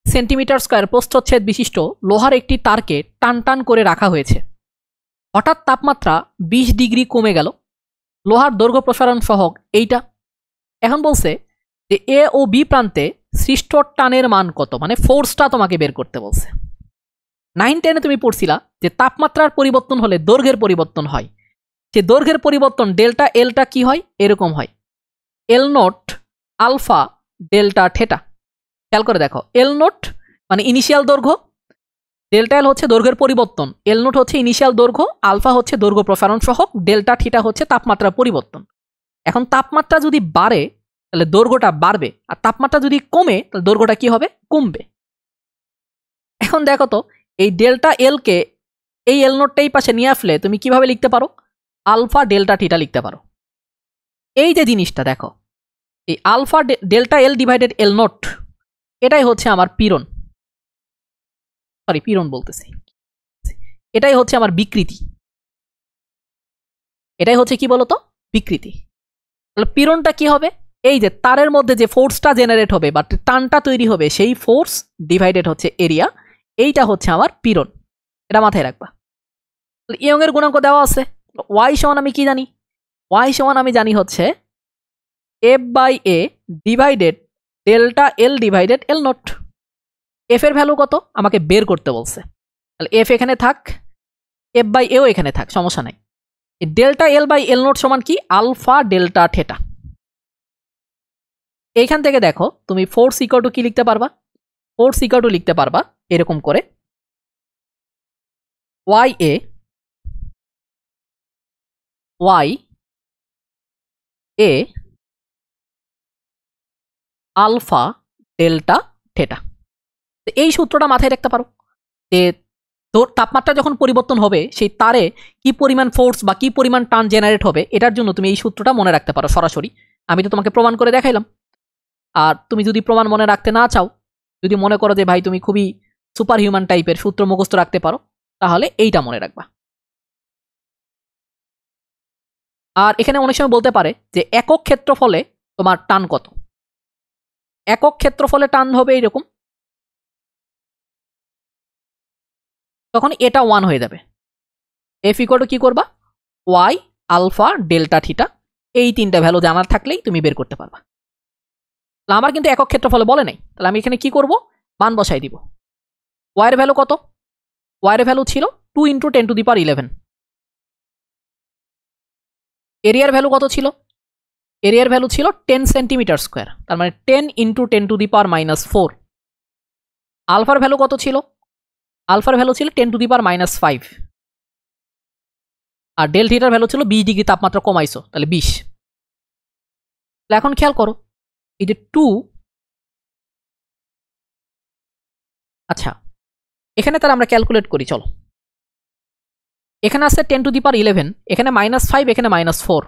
সেন্টিমিটার স্কোয়ার প্রস্থচ্ছেদ বিশিষ্ট লোহার একটি তারকে টান টান করে রাখা হয়েছে। হঠাৎ তাপমাত্রা 20 ডিগ্রি কমে গেল। লোহার দৈর্ঘ্য প্রসারণ সহগ এইটা। এখন বলছে যে এ ও বি প্রান্তে সৃষ্ট টানের মান কত, মানে ফোর্সটা তোমাকে বের করতে বলছে। 9-10-এ তুমি পড়ছিলা যে তাপমাত্রার পরিবর্তন হলে দৈর্ঘ্যের পরিবর্তন হয়। যে দৈর্ঘ্যের পরিবর্তন ডেল্টা এলটা কি হয়? এরকম হয়, এল নট আলফা ডেল্টা থেটা। খেয়াল করে দেখো, এল নট মানে ইনিশিয়াল দৈর্ঘ্য, ডেল্টা এল হচ্ছে দৈর্ঘ্যের পরিবর্তন, এল নট হচ্ছে ইনিশিয়াল দৈর্ঘ্য, আলফা হচ্ছে দৈর্ঘ্য প্রসারণ সহগ, ডেল্টা থিটা হচ্ছে তাপমাত্রা পরিবর্তন। এখন তাপমাত্রা যদি বাড়ে তাহলে দৈর্ঘ্যটা বাড়বে, আর তাপমাত্রা যদি কমে তাহলে দৈর্ঘ্যটা কি হবে? কমবে। এখন দেখো তো, এই ডেল্টা এল কে এই এল নোটটা এই পাশে নিয়ে আসলে তুমি কিভাবে লিখতে পারো? আলফা ডেল্টা থিটা লিখতে পারো। এই যে জিনিসটা দেখো, এই আলফা ডেল্টা এল ডিভাইডেড এল নোট, এটাই হচ্ছে আমার পীড়ন, পীড়ন বলতেছি, এটাই হচ্ছে আমার বিকৃতি। এটাই হচ্ছে কি বলতো? বিকৃতি। তাহলে পীড়নটা কি হবে? এই যে তারের মধ্যে যে ফোর্সটা জেনারেট হবে বা টানটা তৈরি হবে, সেই ফোর্স ডিভাইডেড হচ্ছে এরিয়া, এইটা হচ্ছে আমার পীড়ন। এটা মাথায় রাখবা। ইয়ং এর গুণাঙ্ক দেওয়া আছে, ওয়াই সমান আমি কি জানি? ওয়াই সমান আমি জানি হচ্ছে F/A divided delta L divided L not. F এর ভ্যালু কত আমাকে বের করতে বলছে, তাহলে এফ এখানে থাক, F/A ও এখানে থাক, সমস্যা নাই। Delta L by L naught সমান কি? Alpha delta theta. এইখান থেকে দেখো তুমি ফোর্স ইকুয়াল টু কি লিখতে পারবা? ফোর্স ইকুয়াল টু লিখতে পারবা এরকম করে, Y A alpha delta theta. এই সূত্রটা মাথায় রাখতে পারো যে তাপমাত্রা যখন পরিবর্তন হবে সেই তারে কি পরিমাণ ফোর্স বা কি পরিমাণ টান জেনারেট হবে, এটার জন্য তুমি এই সূত্রটা মনে রাখতে পারো সরাসরি। আমি তো তোমাকে প্রমাণ করে দেখাইলাম। আর তুমি যদি প্রমাণ মনে রাখতে না চাও, যদি মনে করো যে ভাই তুমি খুবই সুপার হিউম্যান টাইপের সূত্র মুখস্থ রাখতে পারো, তাহলে এইটা মনে রাখবা। আর এখানে অনেক সময় বলতে পারে যে একক ক্ষেত্রফলে তোমার টান কত। একক ক্ষেত্রফলে টান হবে এইরকম, তখন এটা 1 হয়ে যাবে। এফ ইকুয়াল টু কি করবা? ওয়াই আলফা ডেল্টা থিটা, এই 3টা ভ্যালু জানার থাকলেই তুমি বের করতে পারবা। তাহলে আমার কিন্তু একক ক্ষেত্রফলে বলে নাই, তাহলে আমি এখানে কি করব, মান বসাই দিব। ওয়াই এর ভ্যালু কত, ওয়াই এর ভ্যালু ছিল 2 × 10⁻11। এরিয়ার ভ্যালু কত ছিল, এরিয়ার ভ্যালু ছিল 10 সেন্টিমিটার স্কোয়ার, তার মানে 10 × 10⁻⁻4। আলফার ভ্যালু কত ছিল, আলফার ভ্যালু ছিল 10⁻⁻5। আর ডেল থিটার ভ্যালু ছিল 20 ডিগ্রি তাপমাত্রা কমাইছো, তাহলে 20। তাহলে এখন খেয়াল করো, এই যে 2, আচ্ছা এখানে তাহলে আমরা ক্যালকুলেট করি, চলো। এখানে আছে 10⁻11, এখানে -5, এখানে -4,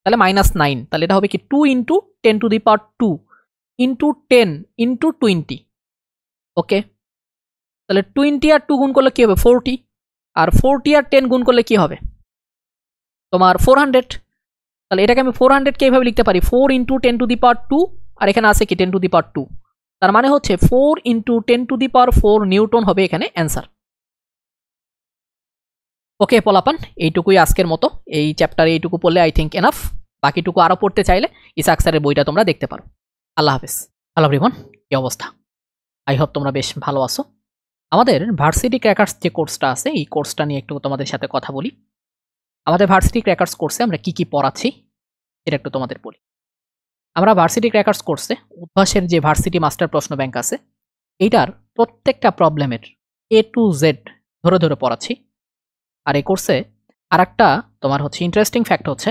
তাহলে -9। তাহলে এটা হবে কি 2 × 10⁻2 × 10 × 20। ওকে, তাহলে 20 আর 2 গুণ করলে কি হবে 40, আর 40 আর 10 গুণ করলে কি হবে তোমার 400। তাহলে এটাকে আমি 400কে এইভাবে লিখতে পারি 4 × 10⁻2, আর এখানে আছে কি 10⁻2, তার মানে হচ্ছে 4 × 10⁻4 নিউটন হবে এখানে অ্যান্সার। ওকে পোলাপান, এইটুকুই আজকের মতো, এই চ্যাপ্টারে এইটুকু পড়লে আই থিঙ্ক এনাফ। বাকিটুকু আরও পড়তে চাইলে ইসাক স্যারের বইটা তোমরা দেখতে পারো। আল্লাহ হাফেজ। হ্যালো এভরিওয়ান, কি অবস্থা? আই হোপ তোমরা বেশ ভালো আছো। আমাদের ভার্সিটি ক্র্যাকার্স যে কোর্সটা আছে, এই কোর্সটা নিয়ে একটু তোমাদের সাথে কথা বলি। আমাদের ভার্সিটি ক্র্যাকার্স কোর্সে আমরা কি কি পড়াচ্ছি এটা একটু তোমাদের বলি। আমরা ভার্সিটি ক্র্যাকার্স কোর্সে উদ্ভাসের যে ভার্সিটি মাস্টার প্রশ্ন ব্যাংক আছে, এইটার প্রত্যেকটা প্রবলেমের A to Z ধরে ধরে পড়াচ্ছি। আর এই কোর্সে আর একটা তোমার হচ্ছে ইন্টারেস্টিং ফ্যাক্ট হচ্ছে,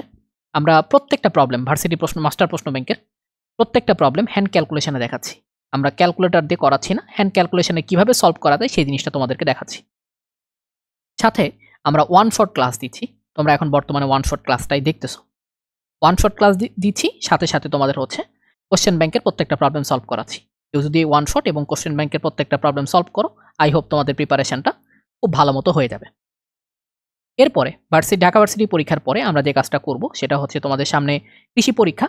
আমরা প্রত্যেকটা প্রবলেম ভার্সিটি প্রশ্ন মাস্টার প্রশ্ন ব্যাংকের প্রত্যেকটা প্রবলেম হ্যান্ড ক্যালকুলেশনে দেখাচ্ছি। আমরা ক্যালকুলেটর দিয়ে করাচ্ছি না, হ্যান্ড ক্যালকুলেশনে কিভাবে সলভ করা যায় সেই জিনিসটা তোমাদেরকে দেখাচ্ছি। সাথে আমরা ওয়ান শট ক্লাস দিচ্ছি, তোমরা এখন বর্তমানে ওয়ান শট ক্লাসটাই দেখতেছো। ওয়ান শট ক্লাস দিচ্ছি, সাথে সাথে তোমাদের হচ্ছে কোশ্চেন ব্যাংকের প্রত্যেকটা প্রবলেম সলভ করাচ্ছি। কেউ যদি ওয়ান শট এবং কোশ্চেন ব্যাংকের প্রত্যেকটা প্রবলেম সলভ করো, আই হোপ তোমাদের প্রিপারেশনটা খুব ভালো মতো হয়ে যাবে। এরপরে ঢাকা ভার্সিটি পরীক্ষার পরে আমরা যে কাজটা করব সেটা হচ্ছে তোমাদের সামনে কৃষি পরীক্ষা,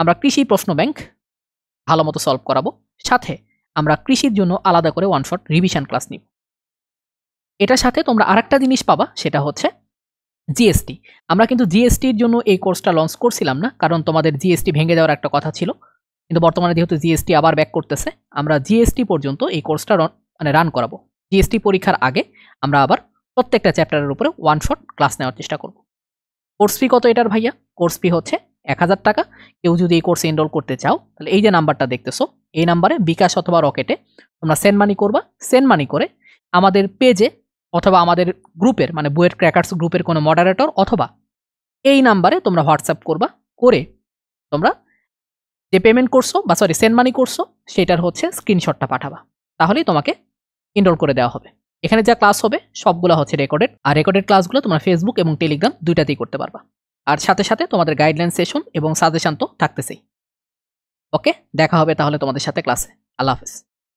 আমরা কৃষি প্রশ্ন ব্যাংক ভালো মতো সলভ করাবো। সাথে আমরা কৃষির জন্য আলাদা করে ওয়ান শট রিভিশন ক্লাস নিব। এটার সাথে তোমরা আরেকটা জিনিস পাবা, সেটা হচ্ছে জিএসটি। আমরা কিন্তু জিএসটির জন্য এই কোর্সটা লঞ্চ করছিলাম না, কারণ তোমাদের জিএসটি ভেঙে যাওয়ার একটা কথা ছিল। কিন্তু বর্তমানে যেহেতু জিএসটি আবার ব্যাক করতেছে, আমরা জিএসটি পর্যন্ত এই কোর্সটা রান করাবো। জিএসটি পরীক্ষার আগে আমরা আবার প্রত্যেকটা চ্যাপ্টারের উপরে ওয়ান শট ক্লাস নেওয়ার চেষ্টা করব। কোর্স ফি কত এটার ভাইয়া? কোর্স ফি হচ্ছে 1000 টাকা। কেউ যদি এই কোর্সে এনরোল করতে চাও, তাহলে এই যে নাম্বারটা দেখতেছো, এই নাম্বারে বিকাশ অথবা রকেটে তোমরা সেন্ড মানি করবা। সেন্ড মানি করে আমাদের পেজে অথবা আমাদের গ্রুপের মানে বুয়েট ক্র্যাকার্স গ্রুপের কোনো মডারেটর অথবা এই নাম্বারে তোমরা হোয়াটসঅ্যাপ করবা, করে তোমরা যে পেমেন্ট করছো বা সরি সেন্ড মানি করছো সেটার হচ্ছে স্ক্রিনশটটা পাঠাবা, তাহলেই তোমাকে এনরোল করে দেওয়া হবে। এখানে যা ক্লাস হবে সবগুলো হচ্ছে রেকর্ডেড, আর রেকর্ডেড ক্লাসগুলো তোমরা ফেসবুক এবং টেলিগ্রাম দুইটাতেই করতে পারবা। আর সাথে সাথে তোমাদের গাইডলাইন সেশন এবং সাজেশন তো থাকতেছেই। ওকে, দেখা হবে তাহলে তোমাদের সাথে ক্লাসে। আল্লাহ হাফেজ।